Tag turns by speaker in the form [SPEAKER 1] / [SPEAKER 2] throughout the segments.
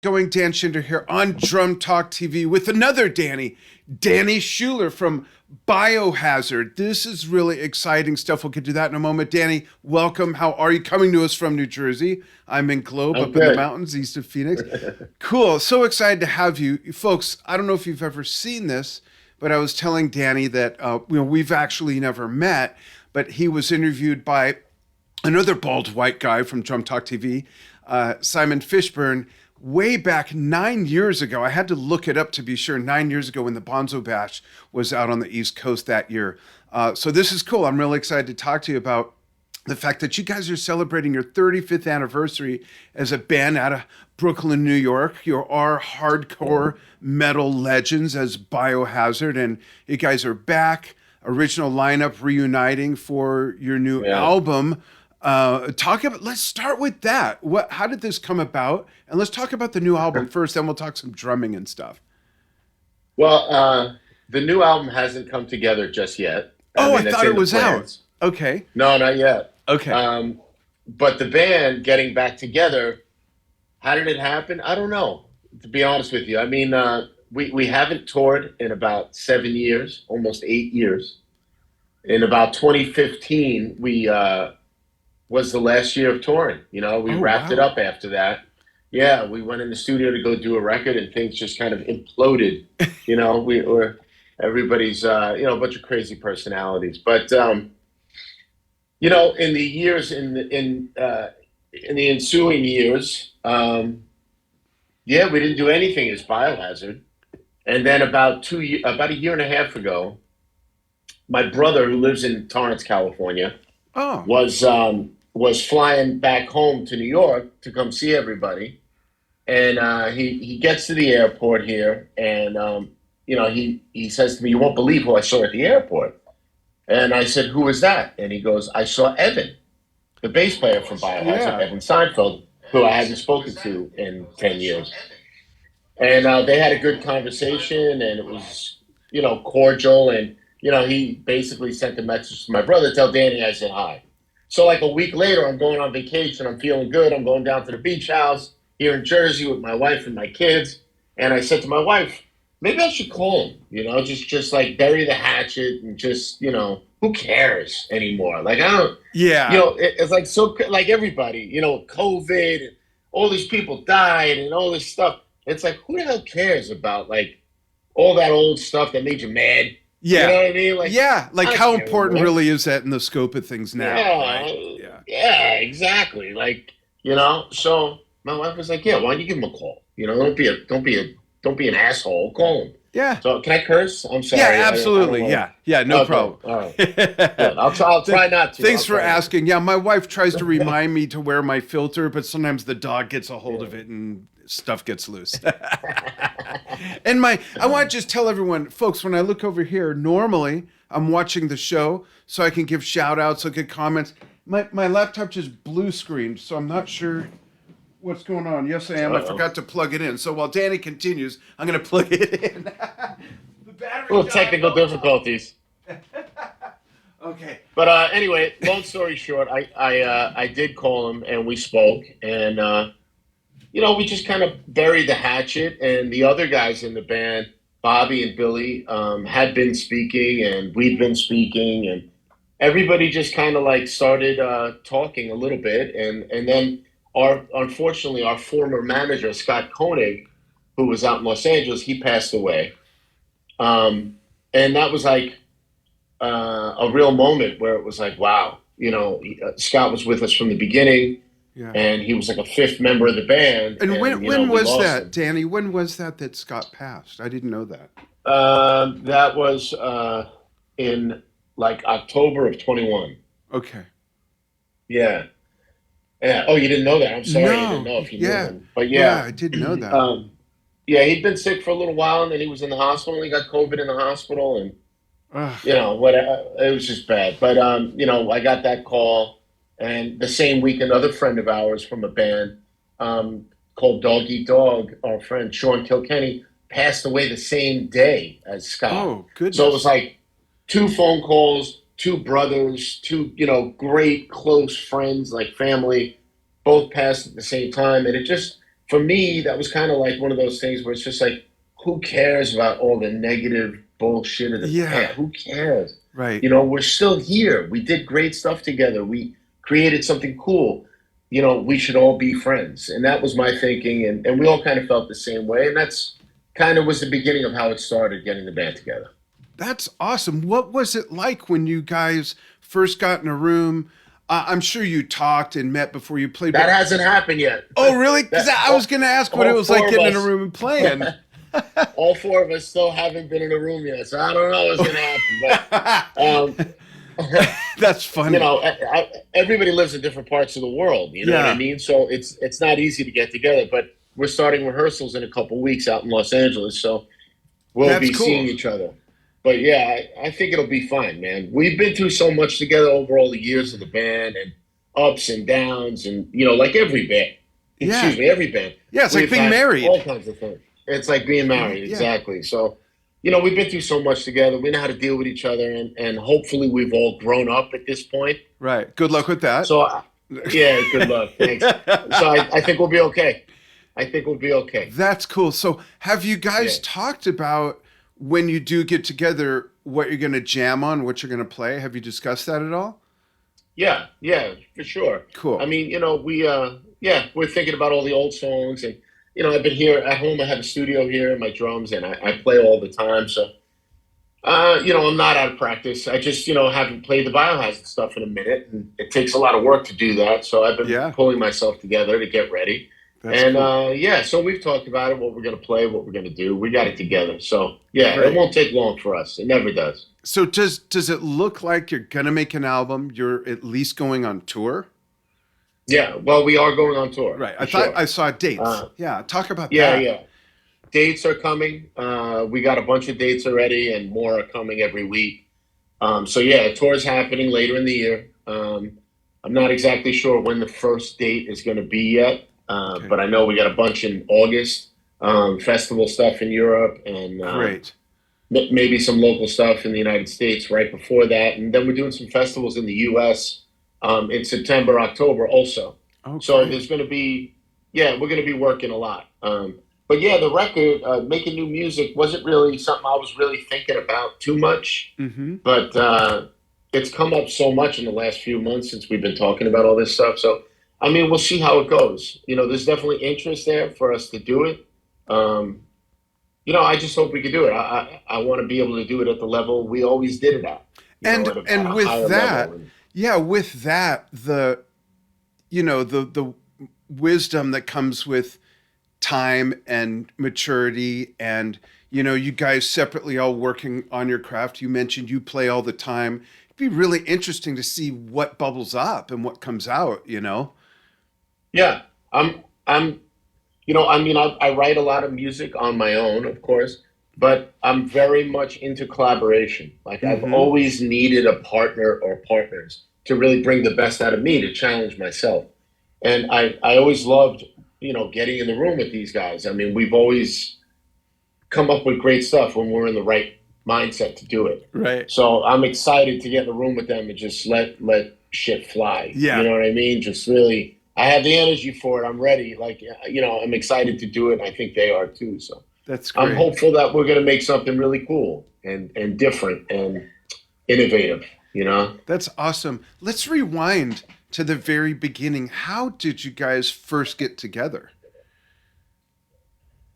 [SPEAKER 1] Going Dan Shinder here on Drum Talk TV with another Danny Schuler from Biohazard. This is really exciting stuff. We'll get to that in a moment. Danny, welcome. How are you? Coming to us from New Jersey. I'm in Globe, up in the mountains east of Phoenix. Cool. So excited to have you. Folks, I don't know if you've ever seen this, but I was telling Danny that we've actually never met, but he was interviewed by another bald white guy from Drum Talk TV, Simon Fishburne, way back 9 years ago. I had to look it up to be sure. 9 years ago when the Bonzo Bash was out on the East Coast that year. So this is cool. I'm really excited to talk to you about the fact that you guys are celebrating your 35th anniversary as a band out of Brooklyn, New York. You are hardcore metal legends as Biohazard, and you guys are back. Original lineup reuniting for your new album. Let's start with that. How did this come about? And let's talk about the new album first, then we'll talk some drumming and stuff.
[SPEAKER 2] Well, the new album hasn't come together just yet.
[SPEAKER 1] I thought it was out. Okay.
[SPEAKER 2] No, not yet.
[SPEAKER 1] Okay.
[SPEAKER 2] But the band getting back together, how did it happen? I don't know, to be honest with you. I mean, we haven't toured in about 7 years, almost 8 years. In about 2015, we was the last year of touring. We wrapped it up after that. Yeah, we went in the studio to go do a record, and things just kind of imploded. We were everybody's a bunch of crazy personalities. But in the years in the ensuing years, we didn't do anything as Biohazard. And then about a year and a half ago, my brother, who lives in Torrance, California, was flying back home to New York to come see everybody. And he gets to the airport here, and he says to me, "You won't believe who I saw at the airport." And I said, "Who was that?" And he goes, "I saw Evan, the bass player from Biohazard, Evan Seinfeld, who I hadn't spoken to in 10 years." And they had a good conversation, and it was, cordial. And, he basically sent a message to my brother, "Tell Danny I said hi." So like a week later, I'm going on vacation. I'm feeling good. I'm going down to the beach house here in Jersey with my wife and my kids. And I said to my wife, maybe I should call him, just like bury the hatchet and just, who cares anymore? Like, I don't, it's like, so like everybody, COVID, and all these people died and all this stuff. It's like, who the hell cares about like all that old stuff that made you mad?
[SPEAKER 1] Yeah.
[SPEAKER 2] You know what I mean?
[SPEAKER 1] Like how important really is that in the scope of things now?
[SPEAKER 2] Yeah, exactly. Like, so my wife was like, "Yeah, why don't you give him a call? Don't be an asshole. Call him." Yeah. So can I curse? I'm sorry.
[SPEAKER 1] Yeah, absolutely. No problem.
[SPEAKER 2] All right. Good. I'll try not to.
[SPEAKER 1] Thanks for asking. Yeah, my wife tries to remind me to wear my filter, but sometimes the dog gets a hold of it and stuff gets loose. And I want to just tell everyone, folks, when I look over here, normally I'm watching the show so I can give shout outs, look at comments. My laptop just blue screened, so I'm not sure what's going on. Yes, I am. I forgot to plug it in. So while Danny continues, I'm going to plug it in. The battery
[SPEAKER 2] technical difficulties.
[SPEAKER 1] Okay.
[SPEAKER 2] But anyway, long story short, I did call him and we spoke, and we just kind of buried the hatchet. And the other guys in the band, Bobby and Billy, had been speaking, and we'd been speaking, and everybody just kind of like started talking a little bit, and then unfortunately our former manager Scott Koenig, who was out in Los Angeles, he passed away, and that was like a real moment where it was like, wow, Scott was with us from the beginning. Yeah. And he was like a fifth member of the band.
[SPEAKER 1] And when was that, Danny? When was that Scott passed? I didn't know that.
[SPEAKER 2] That was in like October of 21.
[SPEAKER 1] Okay.
[SPEAKER 2] Yeah. Yeah. Oh, you didn't know that? I'm sorry. No. I didn't know if you knew him. But yeah,
[SPEAKER 1] I didn't know that.
[SPEAKER 2] He'd been sick for a little while, and then he was in the hospital. He got COVID in the hospital, and it was just bad. But I got that call. And the same week, another friend of ours from a band called Dog Eat Dog, our friend Sean Kilkenny, passed away the same day as Scott.
[SPEAKER 1] Oh, goodness.
[SPEAKER 2] So it was like 2 phone calls, 2 brothers, 2, great close friends, like family, both passed at the same time. And it just for me, that was kind of like one of those things where it's just like, who cares about all the negative bullshit of the
[SPEAKER 1] Yeah.
[SPEAKER 2] band? Who cares?
[SPEAKER 1] Right.
[SPEAKER 2] You know, we're still here. We did great stuff together. We created something cool. You know, we should all be friends. And that was my thinking. And we all kind of felt the same way. And that's kind of was the beginning of how it started, getting the band together.
[SPEAKER 1] That's awesome. What was it like when you guys first got in a room? I'm sure you talked and met before you played.
[SPEAKER 2] That hasn't happened yet.
[SPEAKER 1] Oh, really? Because I was going to ask what it was like getting in a
[SPEAKER 2] us.
[SPEAKER 1] room and playing.
[SPEAKER 2] All four of us still haven't been in a room yet, so I don't know what's going to happen. But
[SPEAKER 1] that's funny.
[SPEAKER 2] You know, everybody lives in different parts of the world. You know what I mean? So it's not easy to get together. But we're starting rehearsals in a couple weeks out in Los Angeles, so we'll be seeing each other. But yeah, I think it'll be fine, man. We've been through so much together over all the years of the band, and ups and downs, and you know, like every band. Excuse me, every band.
[SPEAKER 1] Yeah, it's like being married.
[SPEAKER 2] All kinds of things. It's like being married, exactly. So, you know, we've been through so much together. We know how to deal with each other, and hopefully we've all grown up at this point.
[SPEAKER 1] Right. Good luck with that.
[SPEAKER 2] So, yeah, good luck. Thanks. So I think we'll be okay. I think we'll be okay.
[SPEAKER 1] That's cool. So have you guys talked about when you do get together, what you're going to jam on, what you're going to play? Have you discussed that at all?
[SPEAKER 2] Yeah, for sure.
[SPEAKER 1] Cool.
[SPEAKER 2] I mean, you know, we're thinking about all the old songs, and you know, I've been here at home. I have a studio here, my drums, and I play all the time. So, you know, I'm not out of practice. I just, you know, haven't played the Biohazard stuff in a minute, and it takes a lot of work to do that. So I've been pulling myself together to get ready. That's cool. So we've talked about it, what we're going to play, what we're going to do. We got it together. So, it won't take long for us. It never does.
[SPEAKER 1] So does it look like you're going to make an album? You're at least going on tour?
[SPEAKER 2] Yeah, well, we are going on tour.
[SPEAKER 1] Right. I saw dates. Talk about that.
[SPEAKER 2] Yeah. Dates are coming. We got a bunch of dates already, and more are coming every week. A tour's happening later in the year. I'm not exactly sure when the first date is going to be yet. But I know we got a bunch in August, festival stuff in Europe, and maybe some local stuff in the United States right before that. And then we're doing some festivals in the U.S. In September, October also. So there's going to be, we're going to be working a lot. But the record, making new music wasn't really something I was really thinking about too much. Mm-hmm. But it's come up so much in the last few months since we've been talking about all this stuff. So, I mean, we'll see how it goes. You know, there's definitely interest there for us to do it. You know, I just hope we can do it. I want to be able to do it at the level we always did it at.
[SPEAKER 1] And with that, with that, the wisdom that comes with time and maturity, and you guys separately all working on your craft. You mentioned you play all the time. It'd be really interesting to see what bubbles up and what comes out.
[SPEAKER 2] Yeah, I write a lot of music on my own, of course, but I'm very much into collaboration. Like I've always needed a partner or partners to really bring the best out of me, to challenge myself. And I always loved, getting in the room with these guys. I mean, we've always come up with great stuff when we're in the right mindset to do it.
[SPEAKER 1] Right.
[SPEAKER 2] So I'm excited to get in the room with them and just let shit fly.
[SPEAKER 1] Yeah.
[SPEAKER 2] You know what I mean? Just really, I have the energy for it. I'm ready. Like, I'm excited to do it. I think they are too. So
[SPEAKER 1] that's great.
[SPEAKER 2] I'm hopeful that we're going to make something really cool and different and innovative,
[SPEAKER 1] That's awesome. Let's rewind to the very beginning. How did you guys first get together?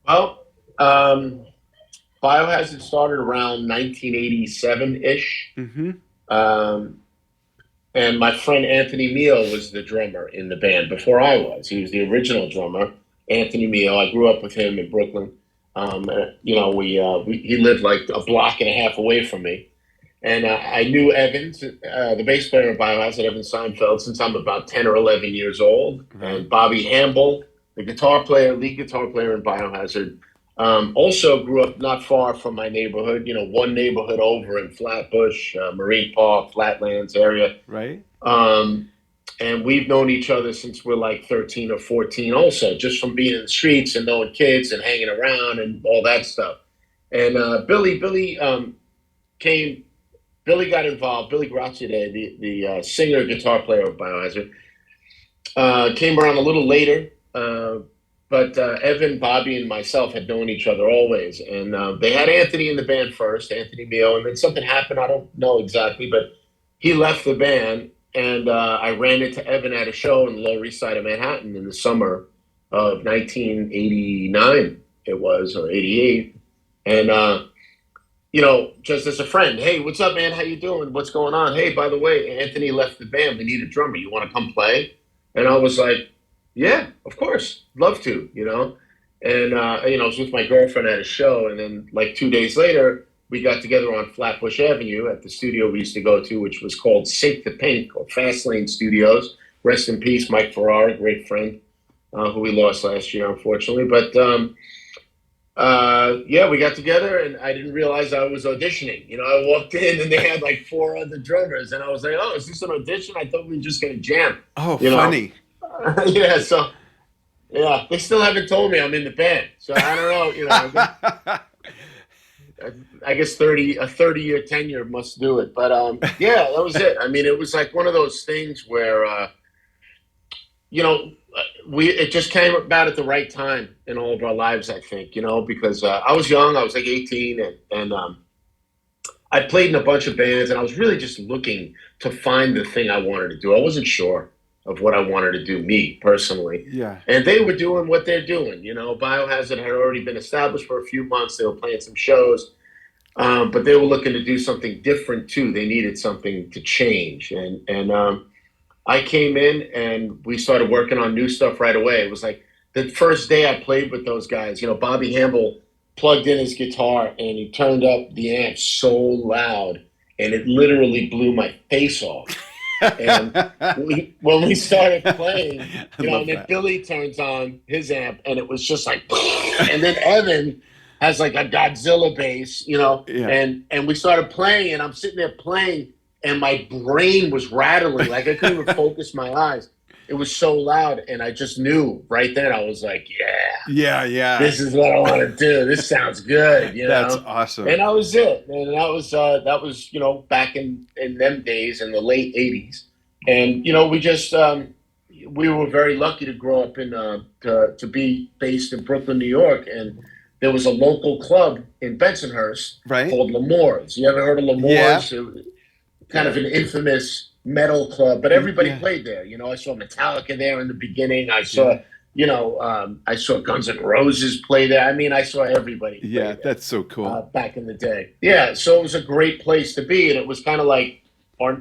[SPEAKER 2] Well, Biohazard started around 1987-ish. Mm-hmm. And my friend Anthony Mio was the drummer in the band before I was. He was the original drummer, Anthony Mio. I grew up with him in Brooklyn. He lived like a block and a half away from me. And I knew Evan, the bass player in Biohazard, Evan Seinfeld, since I'm about 10 or 11 years old. Mm-hmm. And Bobby Hambel, the lead guitar player in Biohazard, also grew up not far from my neighborhood, one neighborhood over in Flatbush, Marine Park, Flatlands area.
[SPEAKER 1] Right.
[SPEAKER 2] And we've known each other since we're like 13 or 14 also, just from being in the streets and knowing kids and hanging around and all that stuff. And Billy got involved. Billy Gradziadei, the singer, guitar player of Biohazard, came around a little later. But but Evan, Bobby, and myself had known each other always, and they had Anthony in the band first, Anthony Mio, and then something happened. I don't know exactly, but he left the band, and I ran into Evan at a show in the Lower East Side of Manhattan in the summer of 1989. It was, or 88, and just as a friend, hey, what's up, man? How you doing? What's going on? Hey, by the way, Anthony left the band. We need a drummer. You want to come play? And I was like, yeah, of course, love to. And I was with my girlfriend at a show, and then like 2 days later, we got together on Flatbush Avenue at the studio we used to go to, which was called Sync the Pink or Fast Lane Studios. Rest in peace, Mike Ferrara, great friend, who we lost last year, unfortunately. But yeah, we got together, and I didn't realize I was auditioning. I walked in, and they had like four other drummers, and I was like, "Oh, is this an audition? I thought we were just gonna jam."
[SPEAKER 1] Oh, funny.
[SPEAKER 2] Yeah, so yeah, they still haven't told me I'm in the band, so I don't know. I guess a 30-year tenure must do it. But yeah, that was it. I mean, it was like one of those things where it just came about at the right time in all of our lives, I think, because I was young. I was like 18, and I played in a bunch of bands, and I was really just looking to find the thing I wanted to do. I wasn't sure of what I wanted to do, me personally.
[SPEAKER 1] Yeah.
[SPEAKER 2] And they were doing what they're doing. Biohazard had already been established for a few months. They were playing some shows, but they were looking to do something different too. They needed something to change, and I came in and we started working on new stuff right away. It was like the first day I played with those guys. Bobby Hambel plugged in his guitar and he turned up the amp so loud, and it literally blew my face off. And when we started playing, and then Billy turns on his amp, and it was just like, and then Evan has like a Godzilla bass, and we started playing, and I'm sitting there playing, and my brain was rattling, like I couldn't even focus my eyes. It was so loud, and I just knew right then. I was like,
[SPEAKER 1] yeah,
[SPEAKER 2] this is what I want to do. This sounds good,
[SPEAKER 1] That's awesome.
[SPEAKER 2] And that was it. And that was back in them days in the late '80s, and we just we were very lucky to grow up in to be based in Brooklyn, New York, and there was a local club in Bensonhurst called L'Amour's. You ever heard of L'Amour's?
[SPEAKER 1] Yeah.
[SPEAKER 2] Kind of an infamous metal club, but everybody played there. I saw Metallica there in the beginning. I saw, I saw Guns N' Roses play there. I mean, I saw everybody.
[SPEAKER 1] Yeah, that's so cool.
[SPEAKER 2] Back in the day. Yeah, so it was a great place to be, and it was kind of like our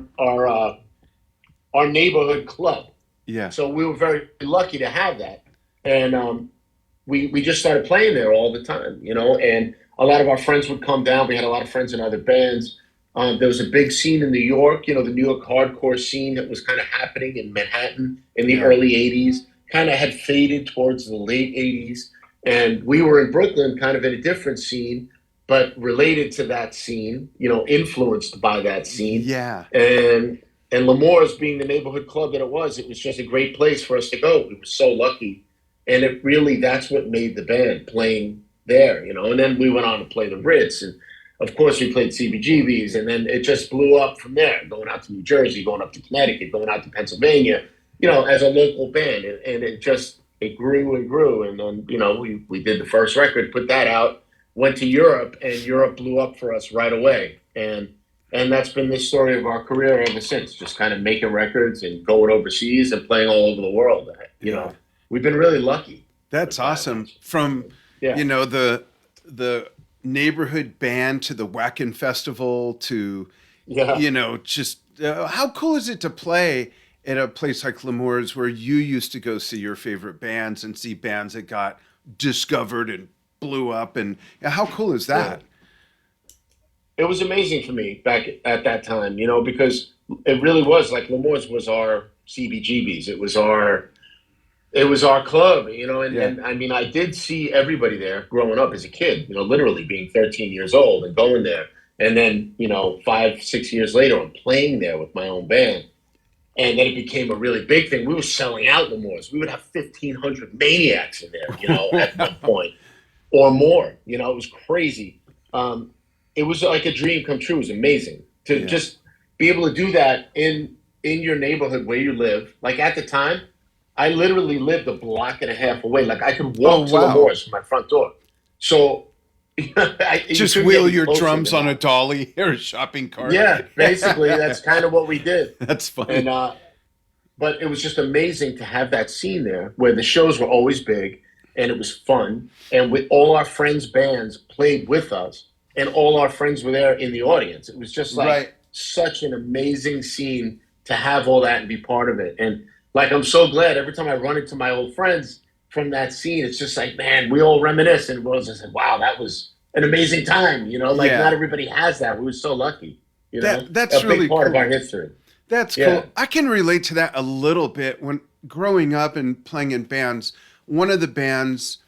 [SPEAKER 2] neighborhood club.
[SPEAKER 1] Yeah.
[SPEAKER 2] So we were very lucky to have that, and we just started playing there all the time. And a lot of our friends would come down. We had a lot of friends in other bands. There was a big scene in New York, the New York hardcore scene that was kind of happening in Manhattan in the early 80s, kind of had faded towards the late 80s. And we were in Brooklyn kind of in a different scene, but related to that scene, influenced by that scene.
[SPEAKER 1] Yeah.
[SPEAKER 2] And L'Amour's being the neighborhood club that it was just a great place for us to go. We were so lucky. And that's what made the band, playing there, And then we went on to play the Ritz, and of course, we played CBGBs, and then it just blew up from there, going out to New Jersey, going up to Connecticut, going out to Pennsylvania, as a local band. And it grew and grew. And then, we did the first record, put that out, went to Europe, and Europe blew up for us right away. And that's been the story of our career ever since, just kind of making records and going overseas and playing all over the world. We've been really lucky.
[SPEAKER 1] That's awesome. From, the neighborhood band to the Wacken Festival to, just how cool is it to play at a place like L'Amour's where you used to go see your favorite bands and see bands that got discovered and blew up, and how cool is that?
[SPEAKER 2] It was amazing for me back at that time, because it really was like L'Amour's was our CBGBs. It was our club, and I mean, I did see everybody there growing up as a kid, literally being 13 years old and going there. And then, 5-6 years later, I'm playing there with my own band. And then it became a really big thing. We were selling out L'Amour's. We would have 1,500 maniacs in there, at one point or more. It was crazy. It was like a dream come true. It was amazing to just be able to do that in your neighborhood where you live. Like at the time, I literally lived a block and a half away. Like I could
[SPEAKER 1] Oh,
[SPEAKER 2] walk to
[SPEAKER 1] wow.
[SPEAKER 2] Lamore's from my front door. So you
[SPEAKER 1] Just
[SPEAKER 2] couldn't get
[SPEAKER 1] wheel
[SPEAKER 2] any
[SPEAKER 1] your
[SPEAKER 2] closer
[SPEAKER 1] drums
[SPEAKER 2] than
[SPEAKER 1] on a
[SPEAKER 2] that.
[SPEAKER 1] dolly or a shopping cart.
[SPEAKER 2] Yeah, basically that's kind of what we did.
[SPEAKER 1] That's
[SPEAKER 2] And
[SPEAKER 1] funny.
[SPEAKER 2] but it was just amazing to have that scene there where the shows were always big and it was fun. And with all our friends' bands played with us and all our friends were there in the audience. It was just like
[SPEAKER 1] Right.
[SPEAKER 2] such an amazing scene to have all that and be part of it. And like, I'm so glad every time I run into my old friends from that scene, it's just like, man, we all reminisce and we're just like, wow, that was an amazing time. You know, like not
[SPEAKER 1] Yeah.
[SPEAKER 2] everybody has that. We were so lucky, you know,
[SPEAKER 1] That's
[SPEAKER 2] a big
[SPEAKER 1] really
[SPEAKER 2] part of
[SPEAKER 1] cool.
[SPEAKER 2] our history.
[SPEAKER 1] That's
[SPEAKER 2] Yeah.
[SPEAKER 1] cool. I can relate to that a little bit. When growing up and playing in bands, one of the bands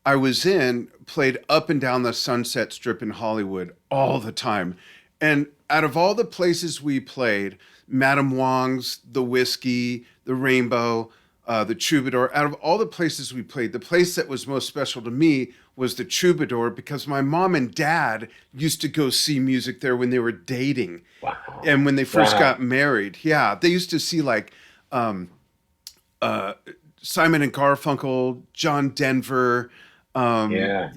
[SPEAKER 1] I was in played up and down the Sunset Strip in Hollywood all the time. And out of all the places we played, Madame Wong's, the Whiskey, the Rainbow, the Troubadour, out of all the places we played, the place that was most special to me was the Troubadour because my mom and dad used to go see music there when they were dating
[SPEAKER 2] Wow.
[SPEAKER 1] and when they first
[SPEAKER 2] Wow.
[SPEAKER 1] got married. Yeah, they used to see like um, uh, Simon and Garfunkel, John Denver,
[SPEAKER 2] Yeah.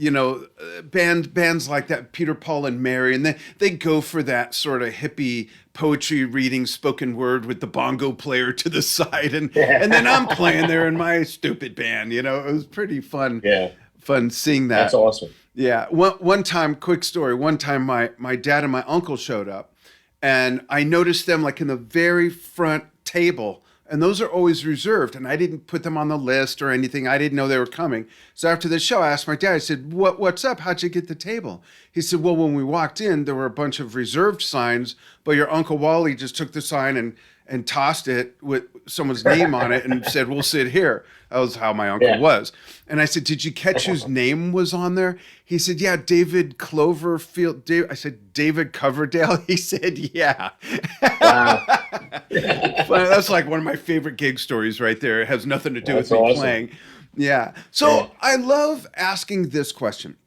[SPEAKER 1] bands like that, Peter, Paul, and Mary, and they go for that sort of hippie poetry reading, spoken word with the bongo player to the side, and then I'm playing there in my stupid band. It was pretty
[SPEAKER 2] Yeah.
[SPEAKER 1] fun seeing
[SPEAKER 2] That's
[SPEAKER 1] that.
[SPEAKER 2] awesome.
[SPEAKER 1] Yeah. One time, quick story. One time, my dad and my uncle showed up, and I noticed them like in the very front table, and those are always reserved. And I didn't put them on the list or anything. I didn't know they were coming. So after the show, I asked my dad. I said, "What's up? How'd you get the table?" He said, "Well, when we walked in, there were a bunch of reserved signs, but your Uncle Wally just took the sign and tossed it with someone's name on it and said, 'We'll sit here.'" That was how my uncle
[SPEAKER 2] Yeah.
[SPEAKER 1] was. And I said, "Did you catch whose name was on there?" He said, "Yeah, David Cloverfield." I said, "David Coverdale?" He said, "Yeah."
[SPEAKER 2] Wow.
[SPEAKER 1] Well, that's like one of my favorite gig stories right there. It has nothing to do with
[SPEAKER 2] That's
[SPEAKER 1] me
[SPEAKER 2] awesome.
[SPEAKER 1] playing. Yeah.
[SPEAKER 2] Yeah.
[SPEAKER 1] So I love asking this question.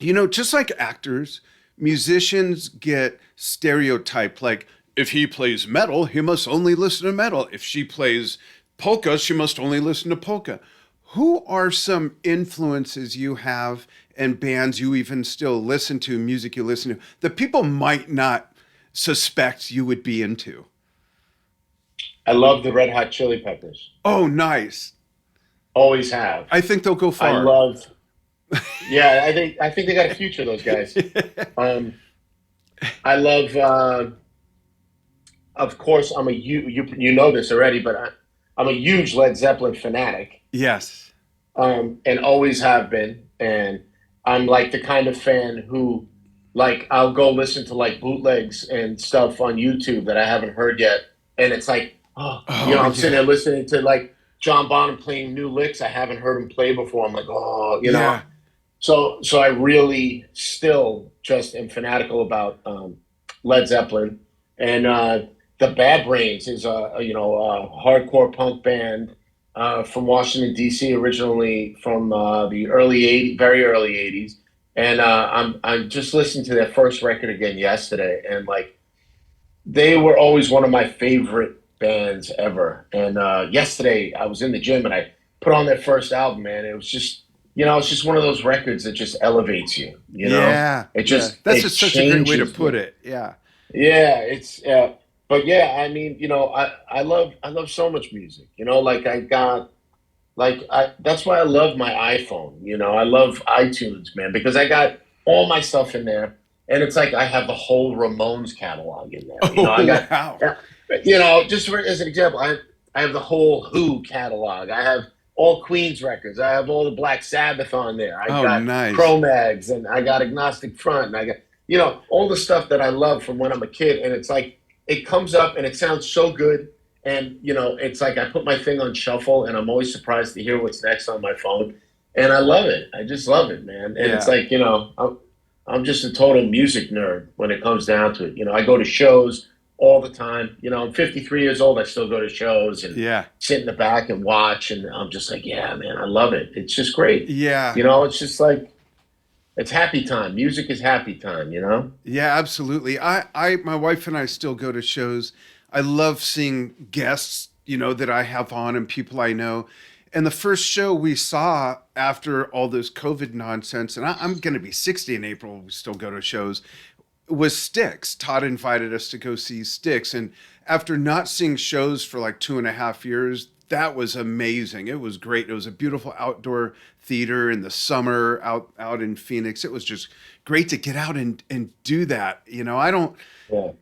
[SPEAKER 1] Just like actors, musicians get stereotyped. Like, if he plays metal, he must only listen to metal. If she plays polka, she must only listen to polka. Who are some influences you have and bands you even still listen to, music you listen to, that people might not suspect you would be into?
[SPEAKER 2] I love the Red Hot Chili Peppers.
[SPEAKER 1] Oh, nice.
[SPEAKER 2] Always have.
[SPEAKER 1] I think they'll go
[SPEAKER 2] I
[SPEAKER 1] far.
[SPEAKER 2] love. Yeah, I think they got a future. Those guys. Um, I love. Of course, you know this already, but I'm a huge Led Zeppelin fanatic,
[SPEAKER 1] Yes.
[SPEAKER 2] and always have been. And I'm like the kind of fan who, like, I'll go listen to like bootlegs and stuff on YouTube that I haven't heard yet, and it's like, oh,
[SPEAKER 1] Oh,
[SPEAKER 2] I'm sitting
[SPEAKER 1] yeah.
[SPEAKER 2] there listening to like John Bonham playing new licks I haven't heard him play before. I'm like, oh,
[SPEAKER 1] Yeah.
[SPEAKER 2] So I really still just am fanatical about Led Zeppelin, and the Bad Brains is a hardcore punk band from Washington D.C. originally from the early '80s, very early '80s, and I just listened to their first record again yesterday, and like they were always one of my favorite bands ever. And yesterday I was in the gym and I put on their first album, man. It was just, it's just one of those records that just elevates you.
[SPEAKER 1] Yeah.
[SPEAKER 2] It
[SPEAKER 1] Yeah.
[SPEAKER 2] just
[SPEAKER 1] That's
[SPEAKER 2] it
[SPEAKER 1] just such a great way to
[SPEAKER 2] changes
[SPEAKER 1] put
[SPEAKER 2] you.
[SPEAKER 1] it. Yeah.
[SPEAKER 2] Yeah, it's but yeah, I mean, I love so much music. Like I got like I that's why I love my iPhone. I love iTunes, man, because I got all my stuff in there, and it's like I have the whole Ramones catalog in there. I
[SPEAKER 1] Oh,
[SPEAKER 2] got
[SPEAKER 1] wow.
[SPEAKER 2] just as an example, I have the whole Who catalog. I have all Queen's records. I have all the Black Sabbath on there. I
[SPEAKER 1] Oh,
[SPEAKER 2] got
[SPEAKER 1] nice.
[SPEAKER 2] Cro-Mags, and I got Agnostic Front, and I got all the stuff that I love from when I'm a kid. And it's like it comes up and it sounds so good. And it's like I put my thing on shuffle, and I'm always surprised to hear what's next on my phone. And I love it. I just love it, man. And it's
[SPEAKER 1] Yeah.
[SPEAKER 2] like I'm just a total music nerd when it comes down to it. I go to shows all the time. I'm 53 years old. I still go to shows and
[SPEAKER 1] Yeah.
[SPEAKER 2] sit in the back and watch. And I'm just like, yeah, man, I love it. It's just great.
[SPEAKER 1] Yeah.
[SPEAKER 2] It's just like it's happy time. Music is happy time.
[SPEAKER 1] Yeah, absolutely. My wife and I still go to shows. I love seeing guests, that I have on and people I know. And the first show we saw after all this COVID nonsense, and I'm going to be 60 in April, we still go to shows, was Styx. Todd invited us to go see Styx. And after not seeing shows for like 2.5 years, that was amazing. It was great. It was a beautiful outdoor theater in the summer out in Phoenix. It was just great to get out and do that. I don't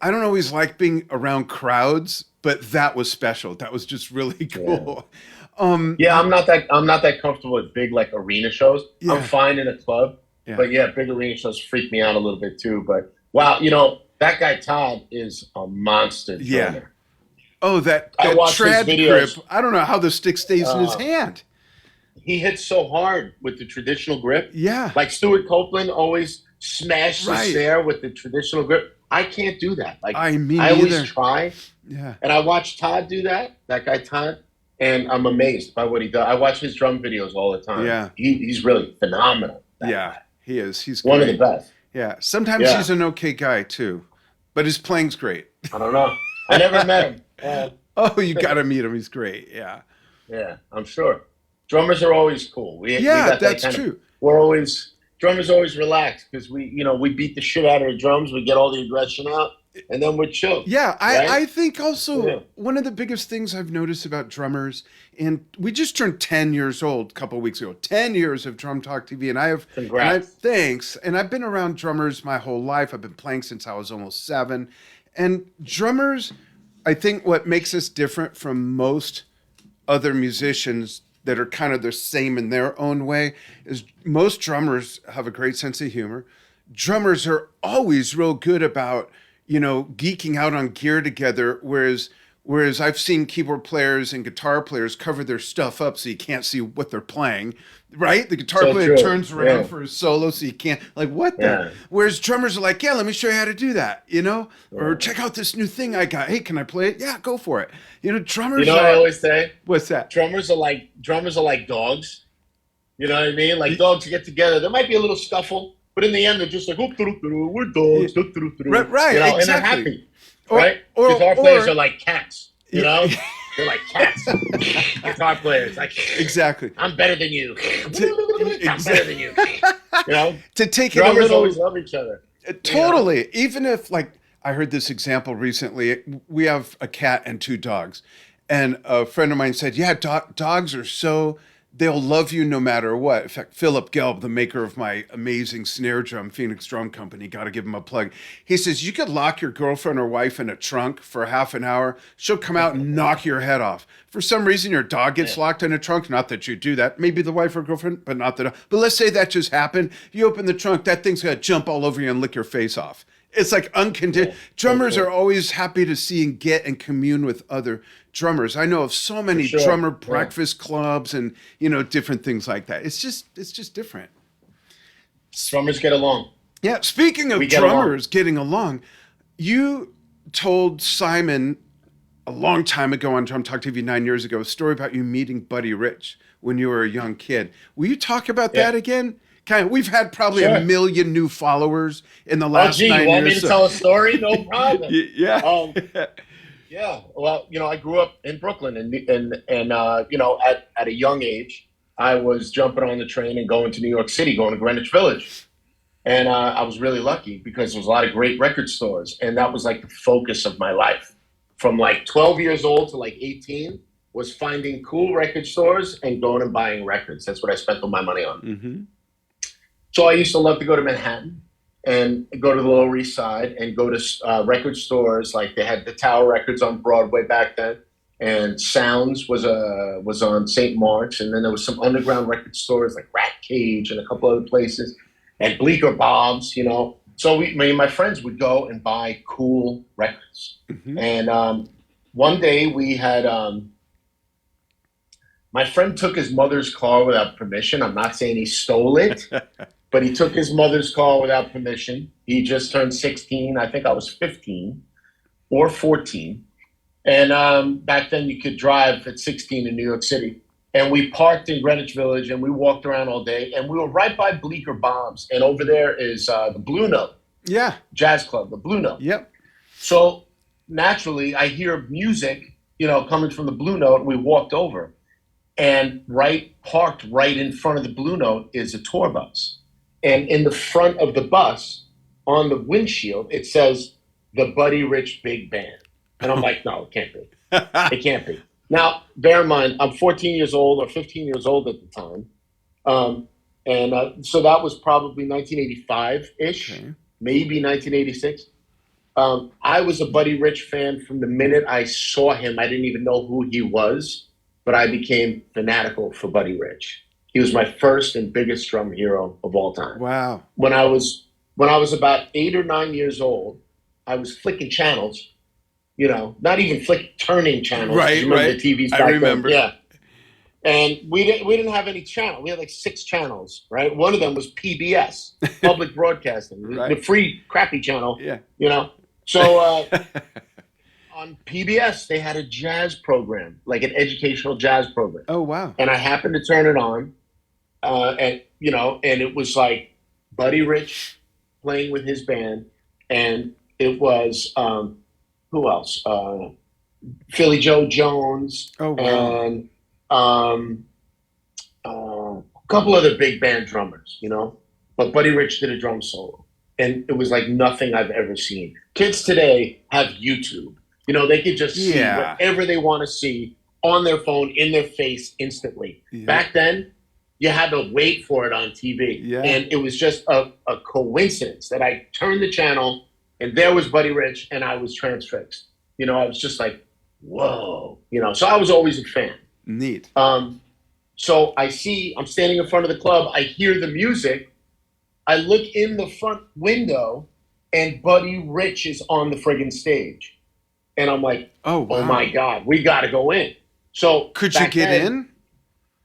[SPEAKER 1] always like being around crowds, but that was special. That was just really cool.
[SPEAKER 2] Yeah, I'm not that comfortable with big like arena shows.
[SPEAKER 1] Yeah.
[SPEAKER 2] I'm fine in a club, but big arena shows freak me out a little bit too. But wow, that guy Todd is a monster drummer.
[SPEAKER 1] Yeah. Oh, that trad grip. I don't know how the stick stays in his hand.
[SPEAKER 2] He hits so hard with the traditional grip.
[SPEAKER 1] Yeah.
[SPEAKER 2] Like Stuart Copeland always smashed the snare with the traditional grip. I can't do that. Like I always try.
[SPEAKER 1] Yeah.
[SPEAKER 2] And I watch Todd do that guy Todd, and I'm amazed by what he does. I watch his drum videos all the time.
[SPEAKER 1] Yeah.
[SPEAKER 2] He's really phenomenal.
[SPEAKER 1] Yeah, he is. He's
[SPEAKER 2] one
[SPEAKER 1] great.
[SPEAKER 2] of the best.
[SPEAKER 1] Yeah. Sometimes he's an okay guy too, but his playing's great.
[SPEAKER 2] I don't know. I never met him.
[SPEAKER 1] Oh, you got to meet him. He's great. Yeah.
[SPEAKER 2] Yeah, I'm sure. Drummers are always cool.
[SPEAKER 1] That's true.
[SPEAKER 2] Drummers always relaxed because we beat the shit out of the drums. We get all the aggression out, and then we're chill.
[SPEAKER 1] Yeah,
[SPEAKER 2] right?
[SPEAKER 1] I think also one of the biggest things I've noticed about drummers, and we just turned 10 years old a couple of weeks ago. 10 years of Drum Talk TV, and I have thanks. And I've been around drummers my whole life. I've been playing since I was almost 7, and drummers. I think what makes us different from most other musicians that are kind of the same in their own way is most drummers have a great sense of humor. Drummers are always real good about, geeking out on gear together, whereas I've seen keyboard players and guitar players cover their stuff up so you can't see what they're playing, right? The guitar player turns around for his solo so you can't, like, what the? Whereas drummers are like, let me show you how to do that, or check out this new thing I got. Hey, can I play it? Yeah, go for it. Drummers
[SPEAKER 2] what I always say?
[SPEAKER 1] What's that?
[SPEAKER 2] Drummers are like dogs. You know what I mean? Like dogs get together. There might be a little scuffle, but in the end, they're just like, we're dogs.
[SPEAKER 1] Right, exactly.
[SPEAKER 2] And they're happy. Right? Guitar players are like cats, They're like cats. Guitar players, like
[SPEAKER 1] exactly.
[SPEAKER 2] I'm better than you. I'm better than you.
[SPEAKER 1] To take it
[SPEAKER 2] drummers always love each other.
[SPEAKER 1] Totally. Even if, like, I heard this example recently. We have a cat and 2 dogs, and a friend of mine said, "Yeah, dogs are so." They'll love you no matter what. In fact, Philip Gelb, the maker of my amazing snare drum, Phoenix Drum Company, got to give him a plug. He says, you could lock your girlfriend or wife in a trunk for half an hour. She'll come out and knock your head off. For some reason, your dog gets locked in a trunk. Not that you do that. Maybe the wife or girlfriend, but not the dog. But let's say that just happened. You open the trunk, that thing's going to jump all over you and lick your face off. It's like unconditional. Drummers are always happy to see and get and commune with other drummers. I know of so many drummer breakfast clubs and different things like that. It's just different.
[SPEAKER 2] Drummers get along.
[SPEAKER 1] Yeah. Speaking of drummers getting along, you told Simon a long time ago on Drum Talk TV 9 years ago a story about you meeting Buddy Rich when you were a young kid. Will you talk about that again? We've had probably 1 million new followers in the last 9 years.
[SPEAKER 2] You want me to tell a story? No problem.
[SPEAKER 1] Yeah.
[SPEAKER 2] Yeah. Well, I grew up in Brooklyn, and at a young age, I was jumping on the train and going to New York City, going to Greenwich Village, and I was really lucky because there was a lot of great record stores, and that was like the focus of my life, from like 12 years old to like 18. Was finding cool record stores and going and buying records. That's what I spent all my money on.
[SPEAKER 1] Mm-hmm.
[SPEAKER 2] So I used to love to go to Manhattan and go to the Lower East Side and go to record stores. Like they had the Tower Records on Broadway back then, and Sounds was on St. Mark's, and then there was some underground record stores like Rat Cage and a couple other places, and Bleecker Bob's. So me and my friends would go and buy cool records. Mm-hmm. And one day we had. My friend took his mother's car without permission. I'm not saying he stole it, but he took his mother's car without permission. He just turned 16. I think I was 15 or 14. And back then you could drive at 16 in New York City. And we parked in Greenwich Village and we walked around all day. And we were right by Bleecker Bob's. And over there is the Blue Note.
[SPEAKER 1] Yeah.
[SPEAKER 2] Jazz Club, the Blue Note.
[SPEAKER 1] Yep.
[SPEAKER 2] So naturally I hear music coming from the Blue Note, and we walked over. And parked right in front of the Blue Note is a tour bus. And in the front of the bus, on the windshield, it says, the Buddy Rich Big Band. And I'm like, no, it can't be. It can't be. Now, bear in mind, I'm 14 years old or 15 years old at the time. So that was probably 1985-ish, okay. Maybe 1986. I was a Buddy Rich fan from the minute I saw him. I didn't even know who he was, but I became fanatical for Buddy Rich. He was my first and biggest drum hero of all time.
[SPEAKER 1] Wow.
[SPEAKER 2] When I was about 8 or 9 years old, I was flicking channels, not even turning channels.
[SPEAKER 1] Right,
[SPEAKER 2] the TVs back
[SPEAKER 1] I remember.
[SPEAKER 2] Then? Yeah. And we didn't have any channel. We had like 6 channels, right? One of them was PBS, Public Broadcasting, right. The free crappy channel.
[SPEAKER 1] Yeah.
[SPEAKER 2] So on PBS they had a jazz program, like an educational jazz program.
[SPEAKER 1] Oh wow!
[SPEAKER 2] And I happened to turn it on, and it was like Buddy Rich playing with his band, and it was who else? Philly Joe Jones.
[SPEAKER 1] Oh wow!
[SPEAKER 2] And a couple other big band drummers, but Buddy Rich did a drum solo, and it was like nothing I've ever seen. Kids today have YouTube, they could just see whatever they want to see on their phone, in their face instantly. Yeah. Back then, you had to wait for it on TV, and it was just a coincidence that I turned the channel, and there was Buddy Rich, and I was transfixed. I was just like, whoa, so I was always a fan.
[SPEAKER 1] Neat.
[SPEAKER 2] So I'm standing in front of the club. I hear the music. I look in the front window, and Buddy Rich is on the friggin' stage. And I'm like,
[SPEAKER 1] oh, wow.
[SPEAKER 2] Oh my God, we got to go in. So
[SPEAKER 1] could you get in?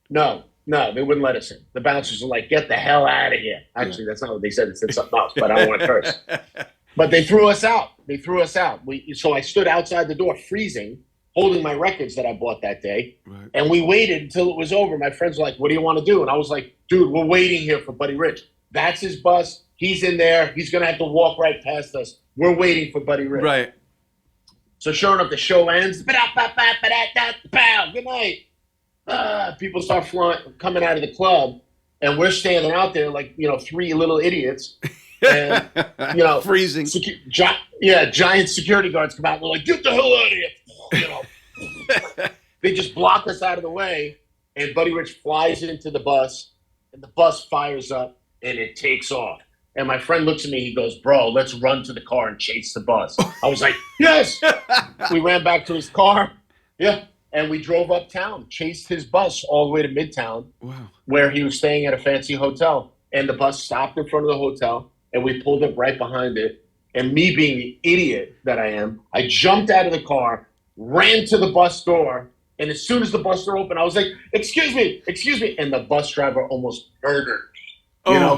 [SPEAKER 2] No, they wouldn't let us in. The bouncers were like, get the hell out of here. Actually, that's not what they said. They said something else, but I don't want to curse. But they threw us out. So I stood outside the door freezing, holding my records that I bought that day. Right. And we waited until it was over. My friends were like, what do you want to do? And I was like, dude, we're waiting here for Buddy Rich. That's his bus. He's in there. He's going to have to walk right past us. We're waiting for Buddy Rich.
[SPEAKER 1] Right.
[SPEAKER 2] So sure enough, the show ends. Good night. People start coming out of the club. And we're standing out there like, 3 little idiots. And,
[SPEAKER 1] freezing.
[SPEAKER 2] Giant security guards come out. And we're like, get the hell out of here. They just block us out of the way, and Buddy Rich flies into the bus, and the bus fires up, and it takes off. And my friend looks at me, he goes, bro, let's run to the car and chase the bus. I was like, yes! We ran back to his car, and we drove uptown, chased his bus all the way to Midtown, where he was staying at a fancy hotel. And the bus stopped in front of the hotel, and we pulled up right behind it. And me being the idiot that I am, I jumped out of the car, ran to the bus door, and as soon as the bus door opened, I was like, excuse me. And the bus driver almost murdered me.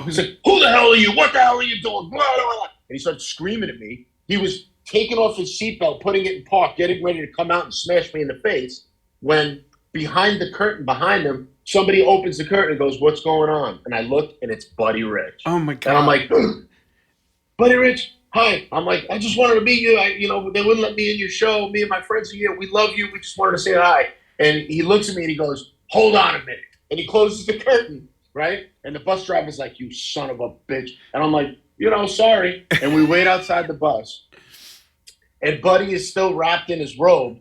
[SPEAKER 2] He's like, who the hell are you? What the hell are you doing? Blah, blah, blah. And he started screaming at me. He was taking off his seatbelt, putting it in park, getting ready to come out and smash me in the face, when behind the curtain behind him, somebody opens the curtain and goes, what's going on? And I look, and it's Buddy Rich.
[SPEAKER 1] Oh, my God.
[SPEAKER 2] And I'm like, Buddy Rich, hi. I'm like, I just wanted to meet you. They wouldn't let me in your show. Me and my friends are here. We love you. We just wanted to say hi. And he looks at me and he goes, hold on a minute. And he closes the curtain, right? And the bus driver's like, you son of a bitch. And I'm like, sorry. And we wait outside the bus. And Buddy is still wrapped in his robe,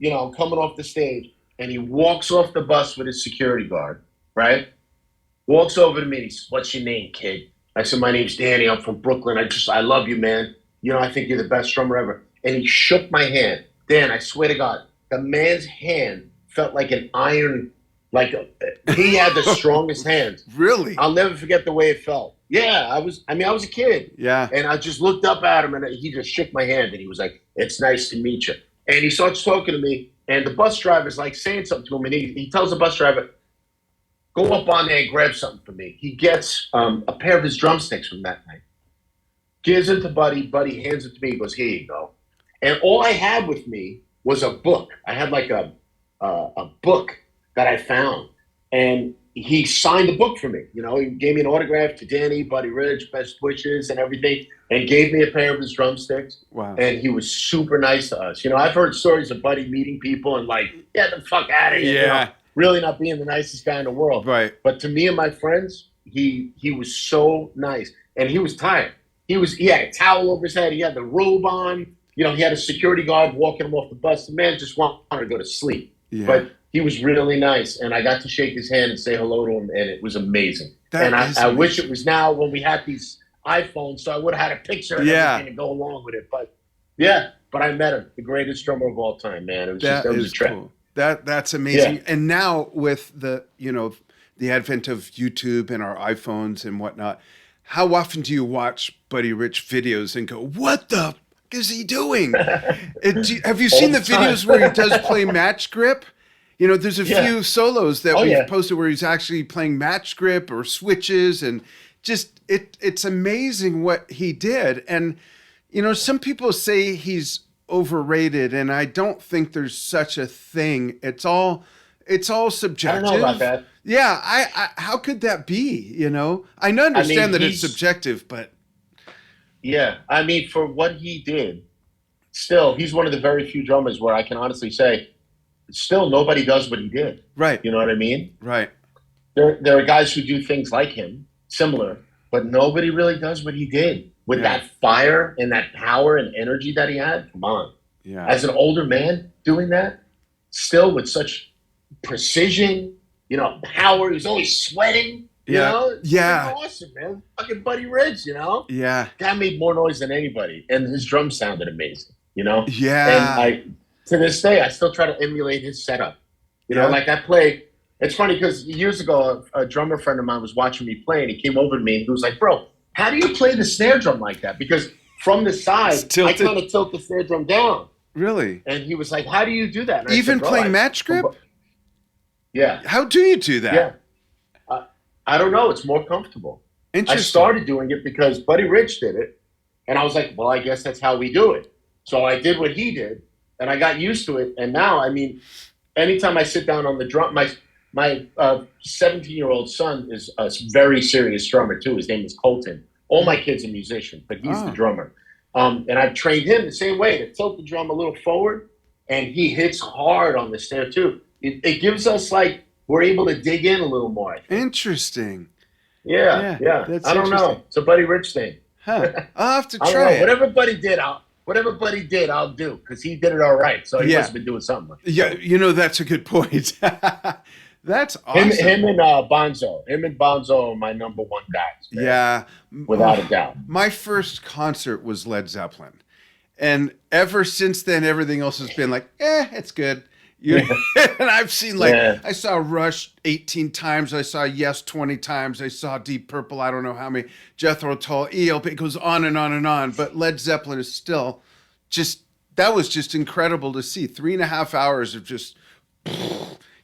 [SPEAKER 2] coming off the stage. And he walks off the bus with his security guard, right? Walks over to me and he says, what's your name, kid? I said, my name's Danny. I'm from Brooklyn. I love you, man. I think you're the best drummer ever. And he shook my hand. Dan, I swear to God, the man's hand felt like an iron, he had the strongest hands.
[SPEAKER 1] Really?
[SPEAKER 2] I'll never forget the way it felt. Yeah, I was a kid.
[SPEAKER 1] Yeah.
[SPEAKER 2] And I just looked up at him and he just shook my hand and he was like, it's nice to meet you. And he starts talking to me and the bus driver's like saying something to him and he tells the bus driver, go up on there and grab something for me. He gets a pair of his drumsticks from that night. Gives it to Buddy. Buddy hands it to me. He goes, here you go. And all I had with me was a book. I had like a book that I found. And he signed the book for me. You know, he gave me an autograph to Danny, Buddy Rich, best wishes and everything, and gave me a pair of his drumsticks.
[SPEAKER 1] Wow.
[SPEAKER 2] And he was super nice to us. You know, I've heard stories of Buddy meeting people and like, get the fuck out of here.
[SPEAKER 1] Yeah.
[SPEAKER 2] You know, really not being the nicest guy in the world.
[SPEAKER 1] Right.
[SPEAKER 2] But to me and my friends, he was so nice. And he was tired. He had a towel over his head. He had the robe on. You know, he had a security guard walking him off the bus. The man just wanted to go to sleep.
[SPEAKER 1] Yeah.
[SPEAKER 2] But he was really nice. And I got to shake his hand and say hello to him. And it was amazing. I wish it was now when we had these iPhones, so I would have had a picture and everything to go along with it. But yeah, but I met him, the greatest drummer of all time, man. It was a trip.
[SPEAKER 1] Cool. That's amazing. Yeah. And now with the advent of YouTube and our iPhones and whatnot, how often do you watch Buddy Rich videos and go, what the fuck is he doing? Have you seen the videos where he does play match grip? You know, there's a few solos that we've posted where he's actually playing match grip or switches, and just it's amazing what he did. And, you know, some people say he's overrated, and I don't think there's such a thing. It's all subjective.
[SPEAKER 2] I don't know about that.
[SPEAKER 1] Yeah, I how could that be? You know, I understand that it's subjective, but
[SPEAKER 2] yeah, I mean, for what he did, still, he's one of the very few drummers where I can honestly say, still nobody does what he did.
[SPEAKER 1] Right.
[SPEAKER 2] You know what I mean?
[SPEAKER 1] Right.
[SPEAKER 2] There are guys who do things like him, similar, but nobody really does what he did with that fire and that power and energy that he had. Come on.
[SPEAKER 1] Yeah.
[SPEAKER 2] As an older man doing that, still with such precision, you know, power. He was always sweating. You know?
[SPEAKER 1] Yeah.
[SPEAKER 2] Awesome, man. Fucking Buddy Rich, you know?
[SPEAKER 1] Yeah.
[SPEAKER 2] Guy made more noise than anybody. And his drums sounded amazing, you know?
[SPEAKER 1] Yeah.
[SPEAKER 2] And to this day, I still try to emulate his setup. You know, like I play. It's funny because years ago, a drummer friend of mine was watching me play, and he came over to me and he was like, bro, how do you play the snare drum like that? Because from the side, I kind of tilt the snare drum down.
[SPEAKER 1] Really?
[SPEAKER 2] And he was like, how do you do that?
[SPEAKER 1] Even playing match grip?
[SPEAKER 2] Yeah.
[SPEAKER 1] How do you do that?
[SPEAKER 2] Yeah. I don't know. It's more comfortable.
[SPEAKER 1] Interesting.
[SPEAKER 2] I started doing it because Buddy Rich did it. And I was like, well, I guess that's how we do it. So I did what he did, and I got used to it. And now, I mean, anytime I sit down on the drum, my 17-year-old son is a very serious drummer too. His name is Colton. All my kids are musicians, but he's the drummer. And I've trained him the same way to tilt the drum a little forward, and he hits hard on the snare too. It gives us like, we're able to dig in a little more.
[SPEAKER 1] Interesting.
[SPEAKER 2] Yeah. I don't know. It's a Buddy Rich thing.
[SPEAKER 1] Huh. I'll have to try it.
[SPEAKER 2] Whatever Buddy did, I'll do, because he did it all right. So he must have been doing something.
[SPEAKER 1] Yeah, you know, that's a good point. That's awesome.
[SPEAKER 2] Him and Bonzo are my number one guys. Man.
[SPEAKER 1] Yeah.
[SPEAKER 2] Without a doubt.
[SPEAKER 1] My first concert was Led Zeppelin. And ever since then, everything else has been like, it's good. And I've seen I saw Rush 18 times. I saw Yes 20 times. I saw Deep Purple. I don't know how many. Jethro Tull, ELP. It goes on and on and on. But Led Zeppelin is still that was just incredible to see. 3.5 hours of just,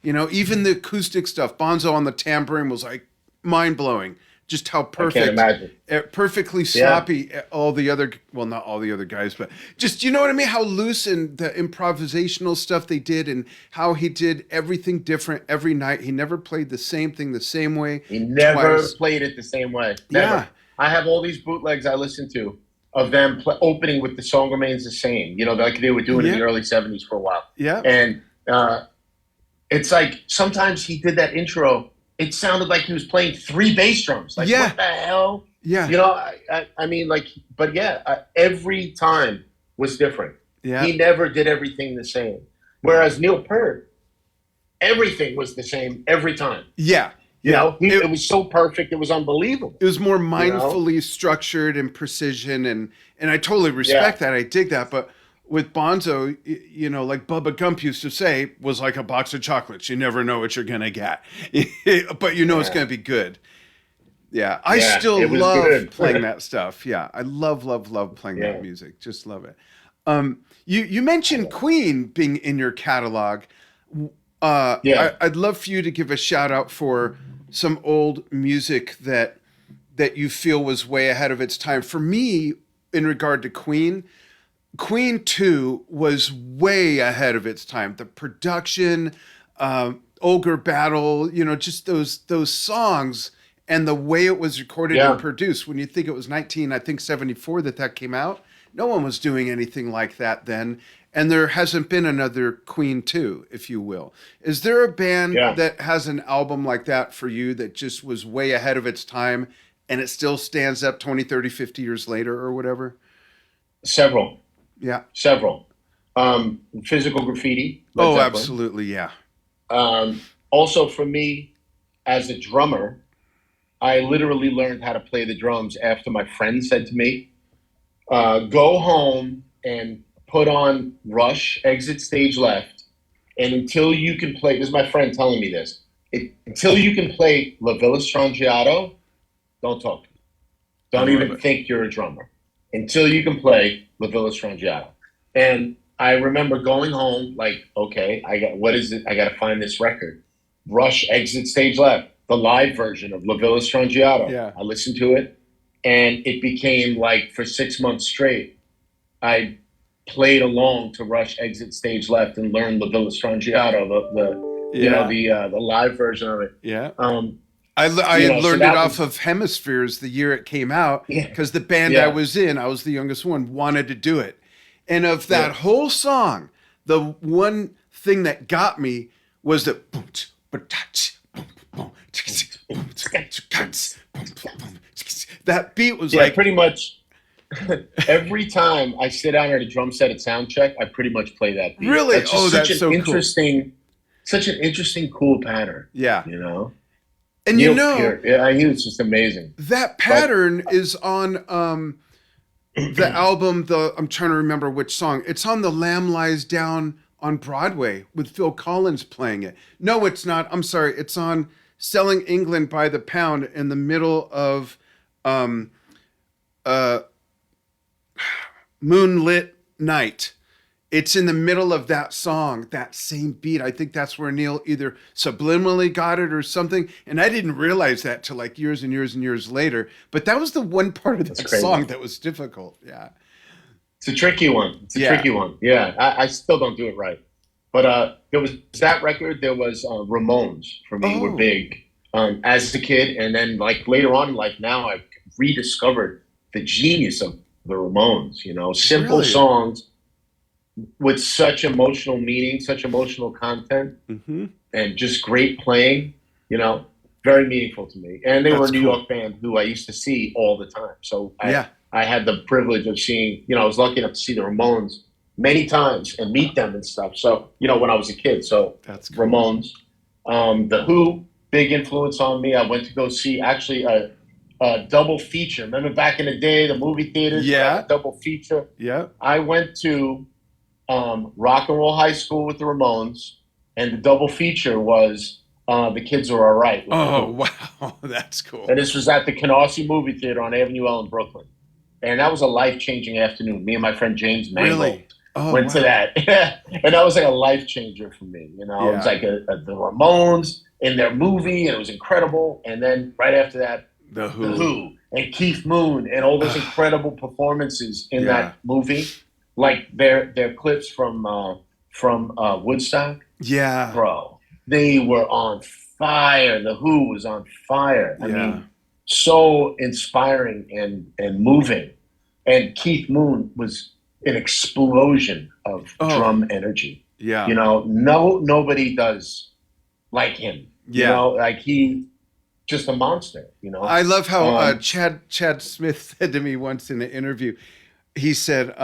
[SPEAKER 1] you know, even the acoustic stuff. Bonzo on the tambourine was like mind blowing. Just how perfect,
[SPEAKER 2] I can't imagine.
[SPEAKER 1] Perfectly sloppy. All the other, well, not all the other guys, but just, you know what I mean? How loose and the improvisational stuff they did, and how he did everything different every night. He never played the same thing the same way.
[SPEAKER 2] He never played it the same way. Never. Yeah. I have all these bootlegs I listen to of them opening with The Song Remains the Same. You know, like they were doing in the early 70s for a while.
[SPEAKER 1] Yeah.
[SPEAKER 2] And it's like sometimes he did that intro. It sounded like he was playing 3 bass drums. Like, what the hell?
[SPEAKER 1] Yeah.
[SPEAKER 2] You know, I mean, like, but every time was different.
[SPEAKER 1] Yeah.
[SPEAKER 2] He never did everything the same. Whereas Neil Peart, everything was the same every time.
[SPEAKER 1] Yeah.
[SPEAKER 2] You know, it was so perfect. It was unbelievable.
[SPEAKER 1] It was more mindfully structured and precision. And I totally respect that. I dig that. But with Bonzo, you know, like Bubba Gump used to say, was like a box of chocolates. You never know what you're going to get, but you know it's going to be good. Yeah. I still love playing that stuff. Yeah. I love playing that music. Just love it. You mentioned Queen being in your catalog. I'd love for you to give a shout out for some old music that you feel was way ahead of its time. For me, in regard to Queen 2 was way ahead of its time. The production, Ogre Battle, just those songs and the way it was recorded and produced. When you think it was 1974 that came out, no one was doing anything like that then. And there hasn't been another Queen 2, if you will. Is there a band that has an album like that for you that just was way ahead of its time and it still stands up 20, 30, 50 years later or whatever?
[SPEAKER 2] Several.
[SPEAKER 1] Yeah.
[SPEAKER 2] Several. Physical Graffiti.
[SPEAKER 1] Oh, absolutely, yeah.
[SPEAKER 2] Also, for me, as a drummer, I literally learned how to play the drums after my friend said to me, go home and put on Rush, Exit Stage Left, and until you can play, this is my friend telling me this, until you can play La Villa Strangiato, don't talk. Don't even think you're a drummer. Until you can play La Villa Strangiato. And I remember going home like, okay, what is it? I got to find this record. Rush, Exit Stage Left, the live version of La Villa Strangiato.
[SPEAKER 1] Yeah.
[SPEAKER 2] I listened to it, and it became like for 6 months straight, I played along to Rush, Exit Stage Left, and learned La Villa Strangiato, the live version of it.
[SPEAKER 1] Yeah. I learned it off of Hemispheres the year it came out because the band I was in, I was the youngest one, wanted to do it. And of that whole song, the one thing that got me was the that beat was like
[SPEAKER 2] pretty much every time I sit down at a drum set at sound check, I pretty much play that beat.
[SPEAKER 1] Really?
[SPEAKER 2] That's so interesting, such an interesting, cool pattern.
[SPEAKER 1] Yeah. And
[SPEAKER 2] he was just amazing.
[SPEAKER 1] That pattern is on the album, I'm trying to remember which song. It's on The Lamb Lies Down on Broadway with Phil Collins playing it. No, it's not. I'm sorry. It's on Selling England by the Pound in the middle of Moonlit Night. It's in the middle of that song, that same beat. I think that's where Neil either subliminally got it or something. And I didn't realize that till like years and years and years later. But that was the one part of that song that was difficult. Yeah.
[SPEAKER 2] It's a tricky one. Tricky one. Yeah. I still don't do it right. But there was that record. There was Ramones for me were big as a kid. And then like later on in life now, I've rediscovered the genius of the Ramones, simple songs with such emotional meaning, such emotional content, and just great playing, very meaningful to me. And they were a New York band who I used to see all the time. So I had the privilege of seeing, I was lucky enough to see the Ramones many times and meet them and stuff. So, when I was a kid. So that's cool. Ramones, The Who, big influence on me. I went to go see actually a double feature. Remember back in the day, the movie theaters?
[SPEAKER 1] Yeah.
[SPEAKER 2] Double feature.
[SPEAKER 1] Yeah.
[SPEAKER 2] I went to Rock and Roll High School with the Ramones, and the double feature was The Kids Are All Right.
[SPEAKER 1] Oh, wow. That's cool.
[SPEAKER 2] And this was at the Canarsie Movie Theater on Avenue L in Brooklyn. And that was a life-changing afternoon. Me and my friend James Mangle went to that. And that was like a life changer for me. It was like the Ramones in their movie, and it was incredible. And then right after that,
[SPEAKER 1] The Who.
[SPEAKER 2] And Keith Moon and all those incredible performances in that movie. Like their clips from Woodstock.
[SPEAKER 1] Yeah.
[SPEAKER 2] Bro, they were on fire. The Who was on fire. I mean, so inspiring and moving. And Keith Moon was an explosion of drum energy.
[SPEAKER 1] Yeah.
[SPEAKER 2] Nobody does like him.
[SPEAKER 1] Yeah.
[SPEAKER 2] He just a monster,
[SPEAKER 1] I love how Chad Smith said to me once in an interview, he said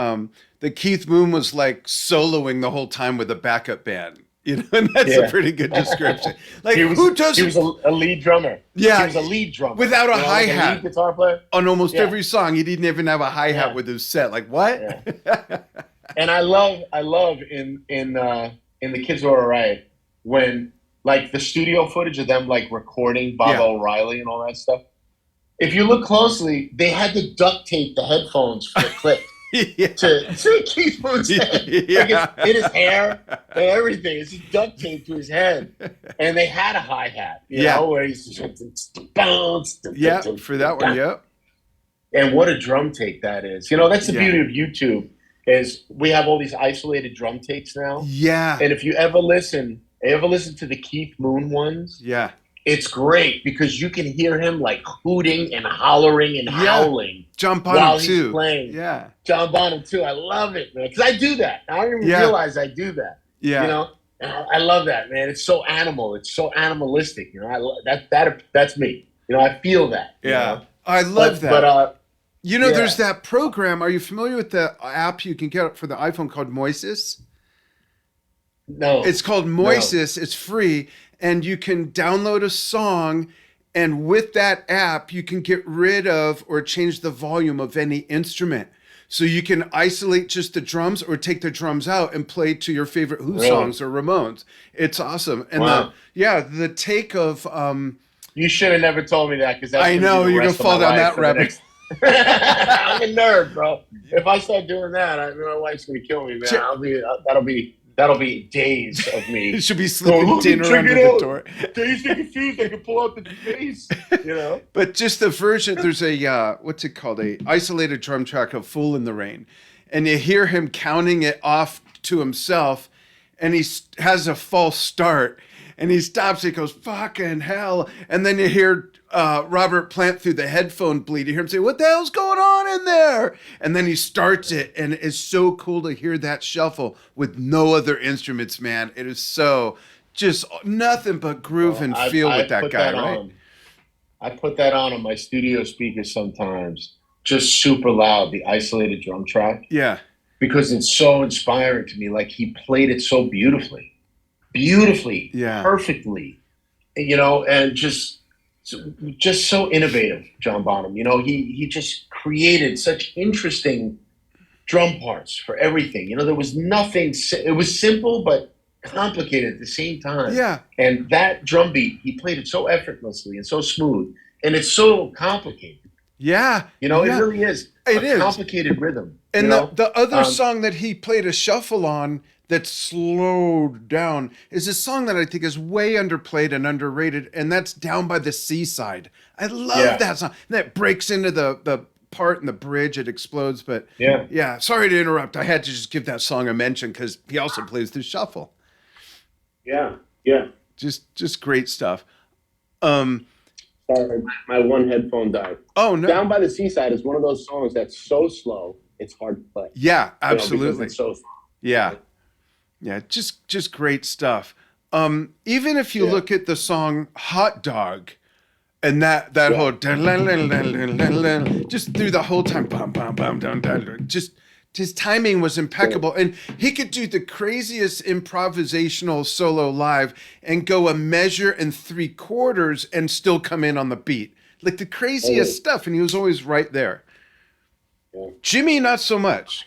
[SPEAKER 1] that Keith Moon was like soloing the whole time with a backup band. And that's a pretty good description. Like, who does?
[SPEAKER 2] He was a lead drummer.
[SPEAKER 1] Yeah,
[SPEAKER 2] he was a lead drummer
[SPEAKER 1] without a hi-hat.
[SPEAKER 2] Lead guitar player
[SPEAKER 1] On almost every song. He didn't even have a hi-hat with his set. Like what?
[SPEAKER 2] Yeah. And I love in The Kids Are All Right when like the studio footage of them like recording Bob O'Reilly and all that stuff. If you look closely, they had to duct tape the headphones for the clip. To Keith Moon's head. Like in his hair and everything. It's just duct taped to his head. And they had a hi-hat, where he's just bounce.
[SPEAKER 1] For that one,
[SPEAKER 2] And what a drum take that is. That's the beauty of YouTube is we have all these isolated drum takes now.
[SPEAKER 1] Yeah.
[SPEAKER 2] And if you ever listen You ever listen to the Keith Moon ones?
[SPEAKER 1] Yeah.
[SPEAKER 2] It's great because you can hear him like hooting and hollering and howling
[SPEAKER 1] John Bonham
[SPEAKER 2] while
[SPEAKER 1] too.
[SPEAKER 2] he's playing.
[SPEAKER 1] Yeah.
[SPEAKER 2] John Bonham too. I love it, man. Because I do that. I don't even realize I do that.
[SPEAKER 1] Yeah.
[SPEAKER 2] You know, and I love that, man. It's so animal. It's so animalistic. You know, that's me. You know, I feel that.
[SPEAKER 1] Yeah.
[SPEAKER 2] You know?
[SPEAKER 1] I love that.
[SPEAKER 2] But
[SPEAKER 1] you know, there's that program. Are you familiar with the app you can get for the iPhone called Moises?
[SPEAKER 2] No.
[SPEAKER 1] It's called Moises. No. It's free, and you can download a song, and with that app, you can get rid of or change the volume of any instrument. So you can isolate just the drums or take the drums out and play to your favorite Who songs or Ramones. It's awesome. And the take of
[SPEAKER 2] you should have never told me that, because
[SPEAKER 1] I know you're gonna fall down that rabbit.
[SPEAKER 2] I'm a nerd, bro. If I start doing that, my wife's gonna kill me, man. That'll be days of me.
[SPEAKER 1] It should be sleeping dinner under the door.
[SPEAKER 2] Days to confused. I can pull out the bass, you know.
[SPEAKER 1] But just the version, there's a what's it called? A isolated drum track of "Fool in the Rain," and you hear him counting it off to himself, and he has a false start, and he stops. He goes, "Fucking hell!" And then you hear Robert Plant through the headphone bleed. You hear him say, "What the hell's going on in there?" And then he starts it, and it's so cool to hear that shuffle with no other instruments, man. It is so just nothing but groove and feel with that guy, right?
[SPEAKER 2] I put that on my studio speakers sometimes, just super loud, the isolated drum track.
[SPEAKER 1] Yeah. Because
[SPEAKER 2] it's so inspiring to me. Like, he played it so beautifully, perfectly, you know, and just so innovative, John Bonham. You know, he just created such interesting drum parts for everything. You know, there was nothing. It was simple but complicated at the same time.
[SPEAKER 1] Yeah.
[SPEAKER 2] And that drum beat, he played it so effortlessly and so smooth, and it's so complicated.
[SPEAKER 1] Yeah.
[SPEAKER 2] You know, it really is.
[SPEAKER 1] It is
[SPEAKER 2] complicated rhythm.
[SPEAKER 1] And the other song that he played a shuffle on that slowed down is a song that I think is way underplayed and underrated, and that's Down by the Seaside. I love that song. And that breaks into the part in the bridge, it explodes, but yeah, sorry to interrupt. I had to just give that song a mention because he also plays the shuffle.
[SPEAKER 2] Yeah.
[SPEAKER 1] Just great stuff.
[SPEAKER 2] Sorry, my one headphone died.
[SPEAKER 1] Oh, no.
[SPEAKER 2] Down by the Seaside is one of those songs that's so slow, it's hard to play.
[SPEAKER 1] Yeah, absolutely.
[SPEAKER 2] Because it's so slow.
[SPEAKER 1] Yeah, just great stuff. Even if you look at the song Hot Dog, and that whole just through the whole time, bum, bum, bum, dum, dum, just his timing was impeccable, and he could do the craziest improvisational solo live and go a measure and 3/4 and still come in on the beat, like the craziest stuff, and he was always right there. Jimmy, not so much.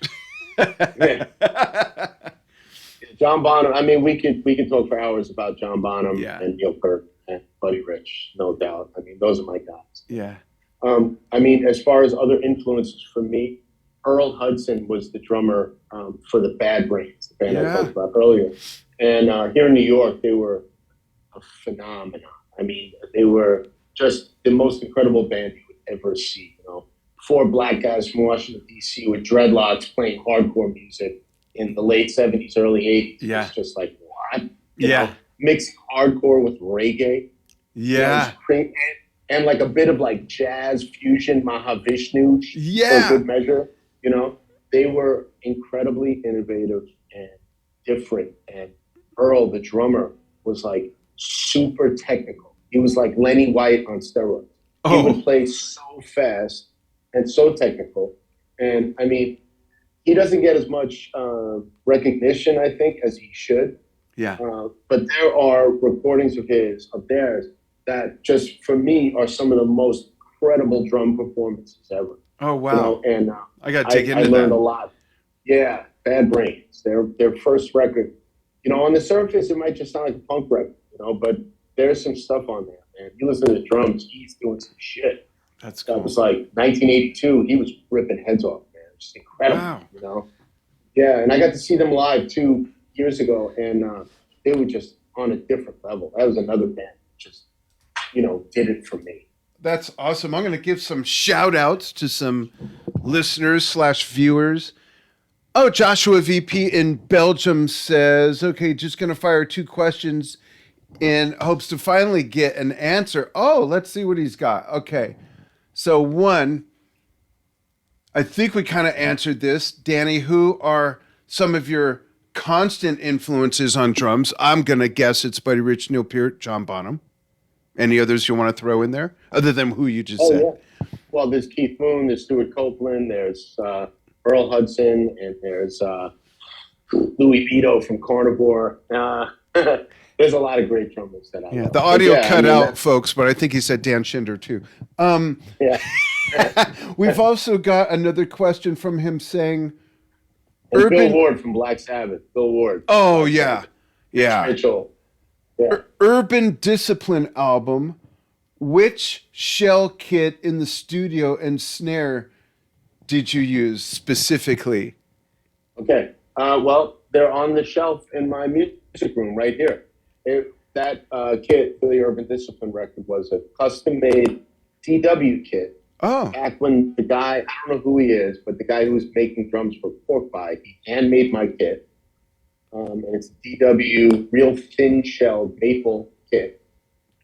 [SPEAKER 2] John Bonham. I mean, we could talk for hours about John Bonham and Neil Peart and Buddy Rich, no doubt. I mean, those are my guys.
[SPEAKER 1] Yeah.
[SPEAKER 2] I mean, as far as other influences for me, Earl Hudson was the drummer for the Bad Brains, the band I talked about earlier. And here in New York, they were a phenomenon. I mean, they were just the most incredible band you would ever see. You know, 4 black guys from Washington, D.C. with dreadlocks playing hardcore music in the late 70s, early 80s.
[SPEAKER 1] Yeah.
[SPEAKER 2] It's just like, what? You know, mixing hardcore with reggae.
[SPEAKER 1] Yeah.
[SPEAKER 2] You know, and like a bit of like jazz fusion, Mahavishnu. For good measure. You know, they were incredibly innovative and different. And Earl, the drummer, was like super technical. He was like Lenny White on steroids. He would play so fast and so technical. And I mean, he doesn't get as much recognition, I think, as he should.
[SPEAKER 1] Yeah.
[SPEAKER 2] But there are recordings of theirs that just, for me, are some of the most incredible drum performances ever.
[SPEAKER 1] Oh, wow.
[SPEAKER 2] You know, and
[SPEAKER 1] I got to dig into
[SPEAKER 2] that. I learned
[SPEAKER 1] a
[SPEAKER 2] lot. Yeah, Bad Brains. Their first record. You know, on the surface, it might just sound like a punk record, you know, but there's some stuff on there, man. You listen to the drums, he's doing some shit.
[SPEAKER 1] That's cool.
[SPEAKER 2] That was like 1982. He was ripping heads off, man. Just incredible, you know? Yeah, and I got to see them live 2 years ago, and they were just on a different level. That was another band that just, you know, did it for me.
[SPEAKER 1] That's awesome. I'm going to give some shout outs to some listeners / viewers. Oh, Joshua VP in Belgium says, okay, just going to fire 2 questions and hopes to finally get an answer. Oh, let's see what he's got. Okay. So, one, I think we kind of answered this. Danny, who are some of your constant influences on drums? I'm going to guess it's Buddy Rich, Neil Peart, John Bonham. Any others you want to throw in there other than who you just said?
[SPEAKER 2] Yeah. Well, there's Keith Moon, there's Stuart Copeland, there's Earl Hudson, and there's Louis Vito from Carnivore. There's a lot of great drummers that I love.
[SPEAKER 1] The audio cut out, folks, but I think he said Dan Shinder too.
[SPEAKER 2] Yeah.
[SPEAKER 1] We've also got another question from him saying,
[SPEAKER 2] Bill Ward from Black Sabbath. Bill Ward.
[SPEAKER 1] Oh, yeah. Yeah.
[SPEAKER 2] Mitchell. Yeah.
[SPEAKER 1] Urban Discipline album. Which shell kit in the studio and snare did you use specifically?
[SPEAKER 2] Okay. Well, they're on the shelf in my music room right here. That kit for the Urban Discipline record was a custom-made DW kit.
[SPEAKER 1] Oh.
[SPEAKER 2] Back when the guy, I don't know who he is, but the guy who was making drums for Pork Pie, he handmade my kit. And it's DW real thin shell maple kit.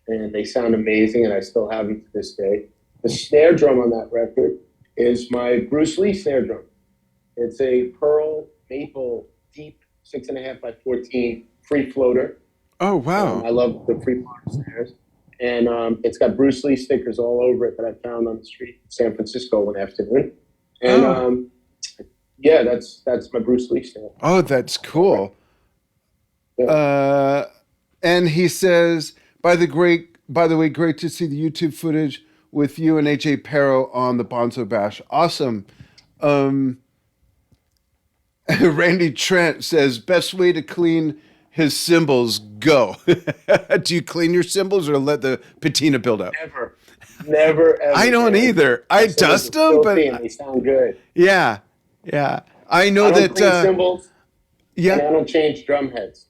[SPEAKER 2] And they sound amazing, and I still have them to this day. The snare drum on that record is my Bruce Lee snare drum. It's a pearl maple deep 6.5 by 14 free floater.
[SPEAKER 1] Oh, wow.
[SPEAKER 2] I love the free floater snares. And it's got Bruce Lee stickers all over it that I found on the street in San Francisco one afternoon. And yeah, that's my Bruce Lee snare.
[SPEAKER 1] Oh, that's cool.
[SPEAKER 2] Yeah.
[SPEAKER 1] And he says, by the way, great to see the YouTube footage with you and AJ Pero on the Bonzo Bash. Awesome. Randy Trent says, best way to clean his cymbals, go. Do you clean your cymbals or let the patina build up?
[SPEAKER 2] Never, ever.
[SPEAKER 1] I don't either. I dust them, but
[SPEAKER 2] they sound good.
[SPEAKER 1] Yeah. I know that.
[SPEAKER 2] Clean cymbals.
[SPEAKER 1] Yeah.
[SPEAKER 2] And I don't change drum heads.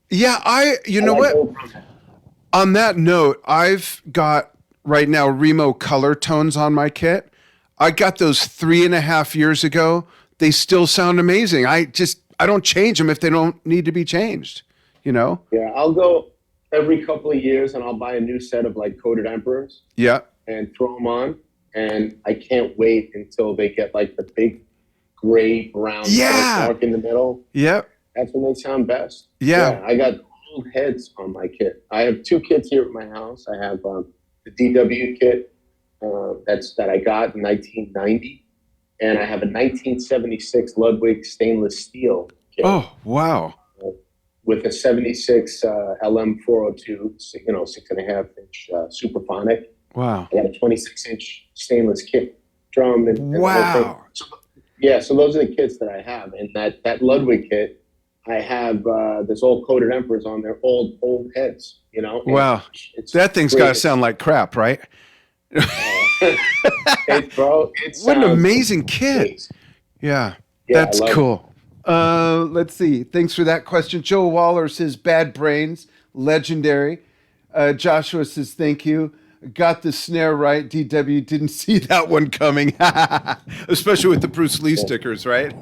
[SPEAKER 1] Yeah, you know what? On that note, I've got right now Remo color tones on my kit. I got those 3.5 years ago. They still sound amazing. I don't change them if they don't need to be changed, you know?
[SPEAKER 2] Yeah, I'll go every couple of years and I'll buy a new set of like coated emperors.
[SPEAKER 1] Yeah.
[SPEAKER 2] And throw them on. And I can't wait until they get like the big gray brown mark in the middle.
[SPEAKER 1] Yep.
[SPEAKER 2] That's when they sound best.
[SPEAKER 1] Yeah.
[SPEAKER 2] I got old heads on my kit. I have 2 kits here at my house. I have the DW kit that I got in 1990, and I have a 1976 Ludwig stainless steel kit.
[SPEAKER 1] Oh, wow.
[SPEAKER 2] With a 76 LM402, 6.5 inch Superphonic.
[SPEAKER 1] Wow.
[SPEAKER 2] I got a 26-inch stainless kit drum. And
[SPEAKER 1] wow.
[SPEAKER 2] So those are the kits that I have. And that Ludwig kit, I have there's all coated emperors on there, old heads, you know.
[SPEAKER 1] Wow, that thing's got to sound like crap, right? What an amazing kit! Yeah, that's cool. Let's see. Thanks for that question. Joe Waller says, "Bad Brains, legendary." Joshua says, "Thank you. Got the snare right. DW didn't see that one coming, especially with the Bruce Lee stickers, right?"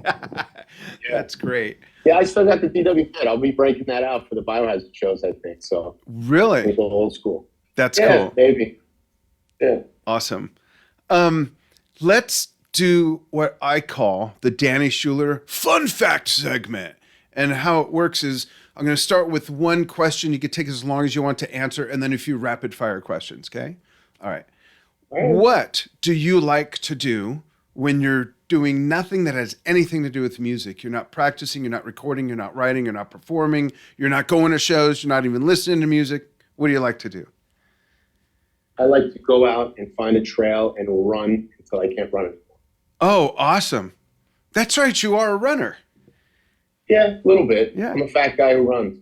[SPEAKER 1] That's great.
[SPEAKER 2] Yeah, I still got the DW kit. I'll be breaking that out for the Biohazard shows, I think. So
[SPEAKER 1] really,
[SPEAKER 2] we'll go old school.
[SPEAKER 1] That's cool.
[SPEAKER 2] Maybe. Yeah.
[SPEAKER 1] Awesome. Let's do what I call the Danny Schuler Fun Fact segment. And how it works is I'm going to start with one question. You can take as long as you want to answer, and then a few rapid fire questions. Okay. All right. What do you like to do when you're doing nothing that has anything to do with music? You're not practicing, you're not recording, you're not writing, you're not performing, you're not going to shows, you're not even listening to music. What do you like to do?
[SPEAKER 2] I like to go out and find a trail and run until I can't run anymore.
[SPEAKER 1] Oh, awesome. That's right. You are a runner.
[SPEAKER 2] Yeah, a little bit.
[SPEAKER 1] Yeah.
[SPEAKER 2] I'm a fat guy who runs,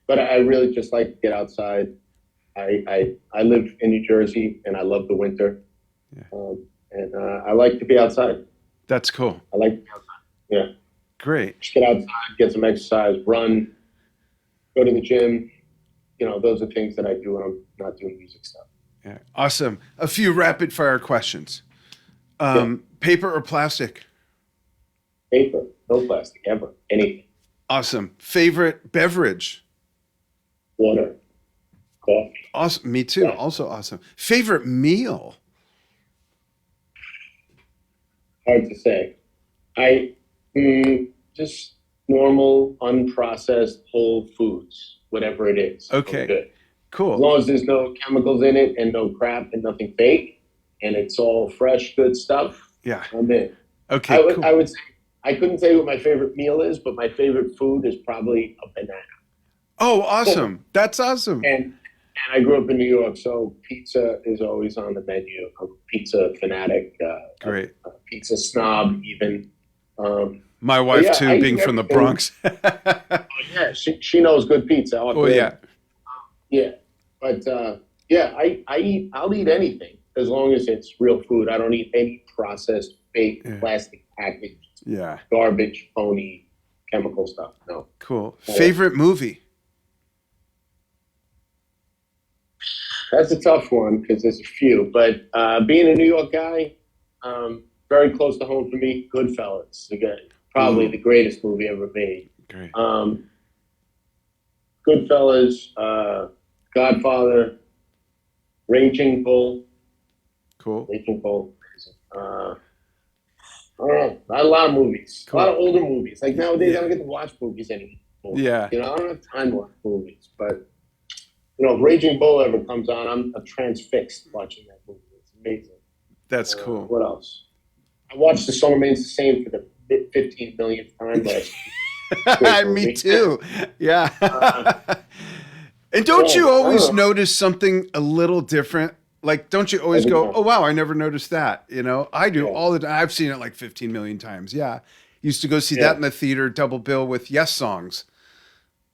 [SPEAKER 2] but I really just like to get outside. I live in New Jersey and I love the winter. Yeah. And I like to be outside.
[SPEAKER 1] That's cool.
[SPEAKER 2] I like to be outside. Yeah.
[SPEAKER 1] Great.
[SPEAKER 2] Just get outside, get some exercise, run, go to the gym. You know, those are things that I do when I'm not doing music stuff.
[SPEAKER 1] Yeah. Awesome. A few rapid fire questions. Paper or plastic?
[SPEAKER 2] paper, no plastic, ever, anything.
[SPEAKER 1] Awesome. Favorite beverage?
[SPEAKER 2] Water, coffee.
[SPEAKER 1] Awesome. Me too.
[SPEAKER 2] Yeah.
[SPEAKER 1] Also awesome. Favorite meal?
[SPEAKER 2] Hard to say. I just normal, unprocessed whole foods, whatever it is.
[SPEAKER 1] Okay.
[SPEAKER 2] I'm good. As
[SPEAKER 1] Cool.
[SPEAKER 2] long as there's no chemicals in it and no crap and nothing fake, and it's all fresh, good stuff,
[SPEAKER 1] Yeah.
[SPEAKER 2] I'm in.
[SPEAKER 1] Okay. Cool.
[SPEAKER 2] I would say, I couldn't say what my favorite meal is, but my favorite food is probably a banana.
[SPEAKER 1] Oh, awesome. That's awesome.
[SPEAKER 2] And I grew up in New York, so pizza is always on the menu. I'm a pizza fanatic,
[SPEAKER 1] Great.
[SPEAKER 2] a pizza snob even.
[SPEAKER 1] My wife
[SPEAKER 2] yeah,
[SPEAKER 1] too,
[SPEAKER 2] I
[SPEAKER 1] being
[SPEAKER 2] eat
[SPEAKER 1] from the
[SPEAKER 2] everything.
[SPEAKER 1] Bronx.
[SPEAKER 2] Yeah, she knows good pizza.
[SPEAKER 1] Oh yeah.
[SPEAKER 2] Yeah, but yeah, I'll eat anything as long as it's real food. I don't eat any processed, fake, plastic packaged,
[SPEAKER 1] Yeah.
[SPEAKER 2] garbage, phony, chemical stuff. No.
[SPEAKER 1] Cool. Favorite movie?
[SPEAKER 2] That's a tough one because there's a few. But being a New York guy, very close to home for me. Goodfellas, probably the greatest movie ever made.
[SPEAKER 1] Great.
[SPEAKER 2] Goodfellas, Godfather, Raging Bull.
[SPEAKER 1] Cool.
[SPEAKER 2] Raging Bull. I don't know. Not a lot of movies.
[SPEAKER 1] Cool.
[SPEAKER 2] A lot of older movies. Like nowadays, I don't get to watch movies anymore.
[SPEAKER 1] Yeah.
[SPEAKER 2] You know, I don't have time to watch movies. But, you know, if Raging Bull ever comes on, I'm transfixed watching that movie. It's amazing.
[SPEAKER 1] That's cool.
[SPEAKER 2] What else? I watched The Song Remains the Same for the 15 millionth time last week.
[SPEAKER 1] Me too. Yeah. And don't you always notice something a little different? Like, don't you always go, oh, wow, I never noticed that. You know, I do all the time. I've seen it like 15 million times. Yeah. Used to go see that in the theater, double bill with Yes songs.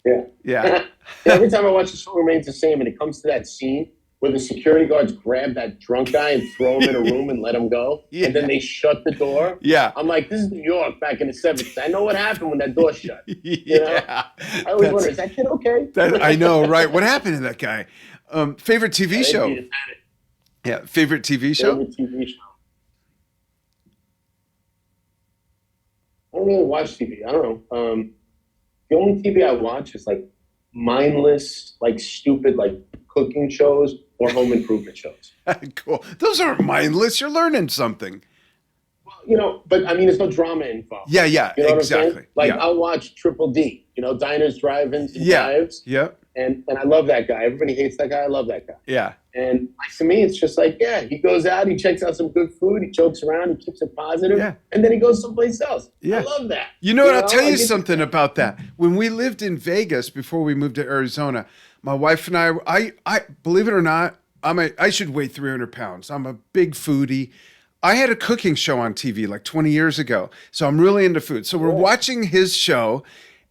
[SPEAKER 2] Yeah.
[SPEAKER 1] Yeah.
[SPEAKER 2] Every time I watch The Song Remains the Same and it comes to that scene where the security guards grab that drunk guy and throw him in a room and let him go, and then they shut the door.
[SPEAKER 1] Yeah.
[SPEAKER 2] I'm like, this is New York back in the 70s. I know what happened when that door shut. You know? I always wonder, is that kid okay?
[SPEAKER 1] I know, right? What happened to that guy? Favorite TV show? Yeah, favorite TV show?
[SPEAKER 2] Favorite TV show. I don't really watch TV. I don't know. The only TV I watch is like mindless, like stupid, like cooking shows or home improvement shows.
[SPEAKER 1] Cool. Those aren't mindless. You're learning something.
[SPEAKER 2] Well, you know, but I mean, there's no drama involved.
[SPEAKER 1] Yeah,
[SPEAKER 2] you know
[SPEAKER 1] exactly.
[SPEAKER 2] What I'm saying? Like
[SPEAKER 1] yeah.
[SPEAKER 2] I'll watch Triple D. You know, diners, drive-ins, and dives.
[SPEAKER 1] Yeah.
[SPEAKER 2] And I love that guy. Everybody hates that guy. I love that guy.
[SPEAKER 1] Yeah.
[SPEAKER 2] And like, to me, it's just like, yeah, he goes out, he checks out some good food, he jokes around, he keeps it positive, and then he goes someplace else.
[SPEAKER 1] Yeah.
[SPEAKER 2] I love that.
[SPEAKER 1] You know what? I'll tell you something about that. When we lived in Vegas before we moved to Arizona, my wife and I believe it or not, I should weigh 300 pounds. I'm a big foodie. I had a cooking show on TV like 20 years ago. So I'm really into food. So we're watching his show,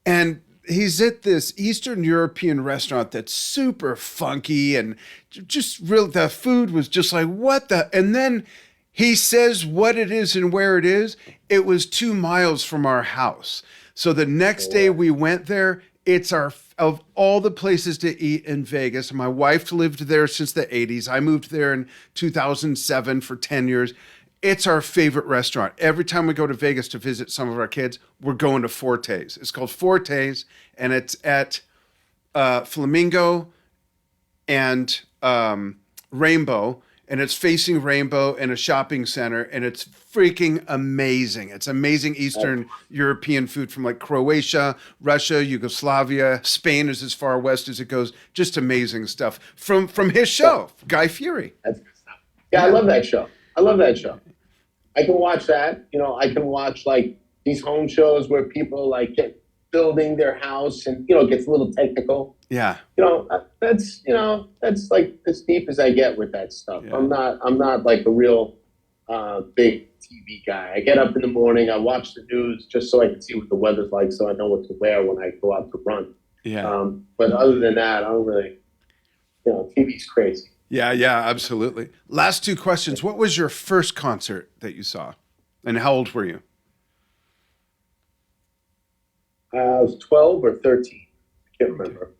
[SPEAKER 1] and he's at this Eastern European restaurant that's super funky and just real. The food was just like, what the? And then he says what it is and where it is. It was 2 miles from our house. So the next day we went there. It's of all the places to eat in Vegas. My wife lived there since the 80s. I moved there in 2007 for 10 years. It's our favorite restaurant. Every time we go to Vegas to visit some of our kids, we're going to Forte's. It's called Forte's, and it's at Flamingo and Rainbow, and it's facing Rainbow in a shopping center, and it's freaking amazing. It's amazing Eastern European food from like Croatia, Russia, Yugoslavia, Spain is as far west as it goes. Just amazing stuff from his show, Guy Fieri.
[SPEAKER 2] That's good stuff. Yeah, I love that show. I can watch that. You know, I can watch like these home shows where people like get building their house and, you know, it gets a little technical.
[SPEAKER 1] Yeah.
[SPEAKER 2] You know, that's like as deep as I get with that stuff. Yeah. I'm not like a real big TV guy. I get up in the morning, I watch the news just so I can see what the weather's like so I know what to wear when I go out to run.
[SPEAKER 1] Yeah.
[SPEAKER 2] But other than that, I don't really, TV's crazy.
[SPEAKER 1] Yeah, absolutely. Last 2 questions. What was your first concert that you saw? And how old were you?
[SPEAKER 2] I was 12 or 13. I can't remember.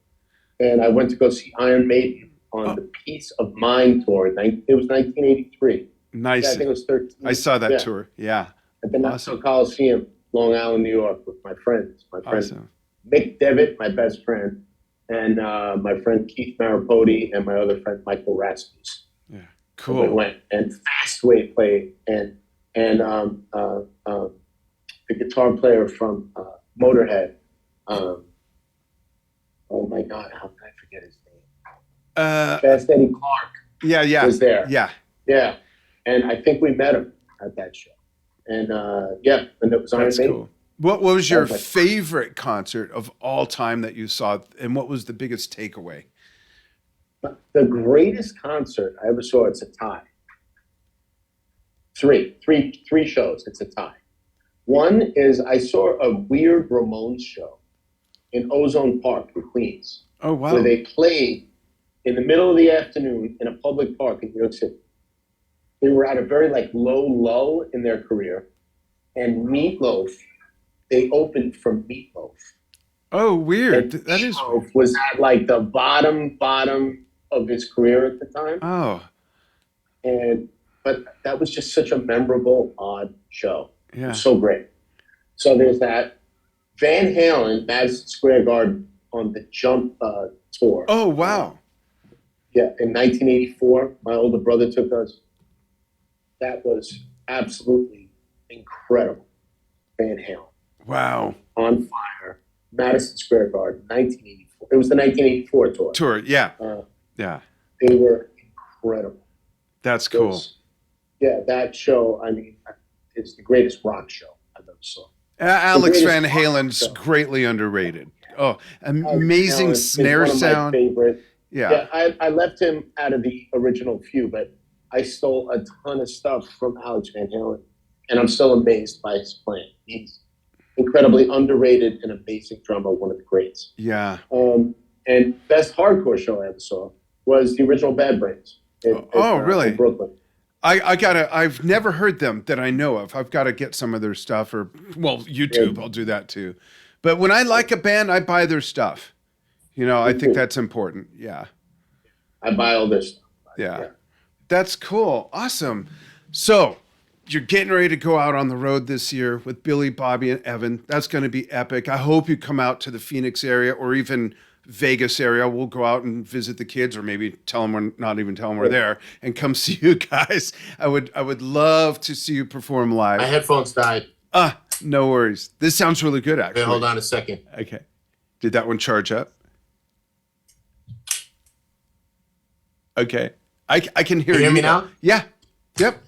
[SPEAKER 2] And I went to go see Iron Maiden on the Peace of Mind tour. It was 1983.
[SPEAKER 1] Nice.
[SPEAKER 2] Yeah, I think it was 13.
[SPEAKER 1] I saw that tour. Yeah.
[SPEAKER 2] At the Nassau Coliseum. Long Island, New York, with my friends. My friend
[SPEAKER 1] Awesome.
[SPEAKER 2] Mick Devitt, my best friend, and my friend Keith Maripodi, and my other friend Michael Rasmus.
[SPEAKER 1] Yeah.
[SPEAKER 2] So we
[SPEAKER 1] Cool.
[SPEAKER 2] went, and Fastway played, and the guitar player from Motorhead. Oh my God, how can I forget his name? Fast Eddie Clark
[SPEAKER 1] Yeah.
[SPEAKER 2] was there.
[SPEAKER 1] Yeah.
[SPEAKER 2] Yeah, and I think we met him at that show. And and it was Iron
[SPEAKER 1] That's
[SPEAKER 2] Maiden.
[SPEAKER 1] cool. What was your
[SPEAKER 2] That was
[SPEAKER 1] favorite concert of all time that you saw, and what was the biggest takeaway?
[SPEAKER 2] The greatest concert I ever saw, it's a tie. Three shows, it's a tie. One is I saw a weird Ramones show in Ozone Park in Queens,
[SPEAKER 1] Oh, wow.
[SPEAKER 2] where they played in the middle of the afternoon in a public park in New York City. They were at a very low in their career, and Meatloaf, they opened for Meatloaf.
[SPEAKER 1] Oh, weird.
[SPEAKER 2] And
[SPEAKER 1] That is
[SPEAKER 2] Meatloaf was at the bottom of his career at the time.
[SPEAKER 1] Oh,
[SPEAKER 2] But that was just such a memorable, odd show. It
[SPEAKER 1] yeah.
[SPEAKER 2] was so great. So there's that. Van Halen, Madison Square Garden on the Jump tour.
[SPEAKER 1] Oh, wow.
[SPEAKER 2] Yeah, in 1984, my older brother took us. That was absolutely incredible. Van Halen.
[SPEAKER 1] Wow.
[SPEAKER 2] On Fire, Madison Square Garden, 1984. It was the 1984 tour.
[SPEAKER 1] Tour. Yeah. Yeah.
[SPEAKER 2] They were incredible.
[SPEAKER 1] That's cool.
[SPEAKER 2] That show, I mean, it's the greatest rock show I've ever saw.
[SPEAKER 1] Alex
[SPEAKER 2] greatest
[SPEAKER 1] Van
[SPEAKER 2] rock
[SPEAKER 1] Halen's
[SPEAKER 2] show.
[SPEAKER 1] greatly underrated. Oh, amazing
[SPEAKER 2] Alex
[SPEAKER 1] snare
[SPEAKER 2] is one of my
[SPEAKER 1] sound.
[SPEAKER 2] favorite.
[SPEAKER 1] Yeah.
[SPEAKER 2] I left him out of the original few, but I stole a ton of stuff from Alex Van Halen, and I'm still amazed by his playing. He's incredibly underrated and amazing drummer, one of the greats.
[SPEAKER 1] Yeah.
[SPEAKER 2] And best hardcore show I ever saw was the original Bad Brains.
[SPEAKER 1] Really?
[SPEAKER 2] In Brooklyn.
[SPEAKER 1] I've never heard them that I know of. I've got to get some of their stuff YouTube. I'll do that too. But when I like a band, I buy their stuff. I think that's important. Yeah.
[SPEAKER 2] I buy all this stuff.
[SPEAKER 1] Yeah. That's cool. Awesome. So you're getting ready to go out on the road this year with Billy, Bobby, and Evan. That's going to be epic. I hope you come out to the Phoenix area or even Vegas area. We'll go out and visit the kids, or maybe tell them we're there, and come see you guys. I would love to see you perform live.
[SPEAKER 2] My headphones died.
[SPEAKER 1] No worries. This sounds really good, actually.
[SPEAKER 2] Okay, hold on a second.
[SPEAKER 1] Okay. Did that one charge up? Okay. I can hear you.
[SPEAKER 2] Can you hear me now?
[SPEAKER 1] Yeah. Yep.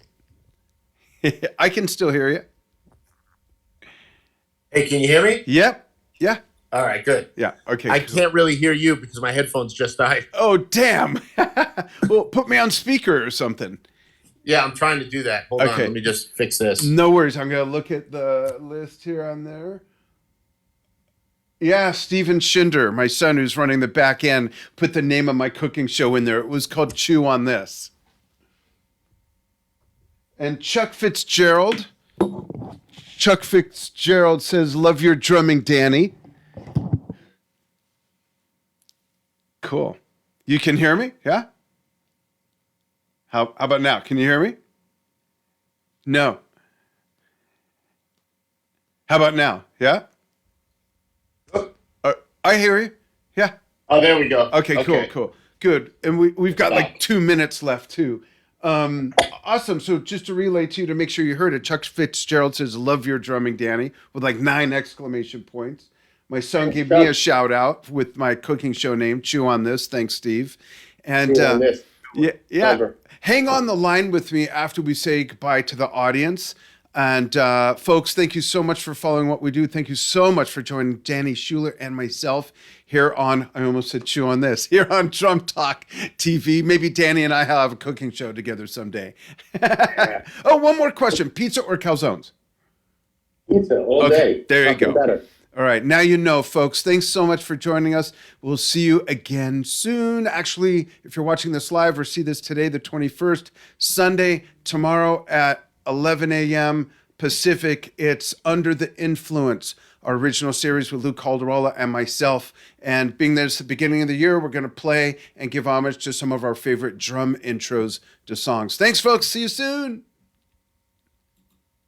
[SPEAKER 1] I can still hear you.
[SPEAKER 2] Hey, can you hear me?
[SPEAKER 1] Yep. Yeah.
[SPEAKER 2] All right, good.
[SPEAKER 1] Yeah. Okay.
[SPEAKER 2] I
[SPEAKER 1] cool.
[SPEAKER 2] can't really hear you because my headphones just died.
[SPEAKER 1] Oh, damn. Well, put me on speaker or something.
[SPEAKER 2] Yeah, I'm trying to do that. Hold on, let me just fix this.
[SPEAKER 1] No worries. I'm going to look at the list here on there. Yeah, Steven Shinder, my son who's running the back end, put the name of my cooking show in there. It was called Chew on This. And Chuck Fitzgerald says, love your drumming, Danny. Cool. You can hear me? Yeah? How about now? Can you hear me? No. How about now? Yeah? I hear you. Yeah.
[SPEAKER 2] Oh, there we go.
[SPEAKER 1] Okay, cool. Good. And we've got 2 minutes left too. Awesome. So just to relay to you to make sure you heard it, Chuck Fitzgerald says, love your drumming, Danny, with 9 exclamation points. My son gave me a shout out with my cooking show name, Chew on This. Thanks, Steve. And
[SPEAKER 2] Chew on This.
[SPEAKER 1] Yeah. Hang on the line with me after we say goodbye to the audience. And folks, thank you so much for following what we do. Thank you so much for joining Danny Schuler and myself here on, I almost said Chew on This, here on Drum Talk TV. Maybe Danny and I have a cooking show together someday. Oh, one more question. Pizza or calzones?
[SPEAKER 2] Pizza all day.
[SPEAKER 1] There you go.
[SPEAKER 2] Better.
[SPEAKER 1] All right. Now you know, folks. Thanks so much for joining us. We'll see you again soon. Actually, if you're watching this live or see this today, the 21st, Sunday, tomorrow at 11 a.m. Pacific, it's Under the Influence, our original series with Lou Calderola and myself. And being that it's the beginning of the year, we're going to play and give homage to some of our favorite drum intros to songs. Thanks, folks. See you soon.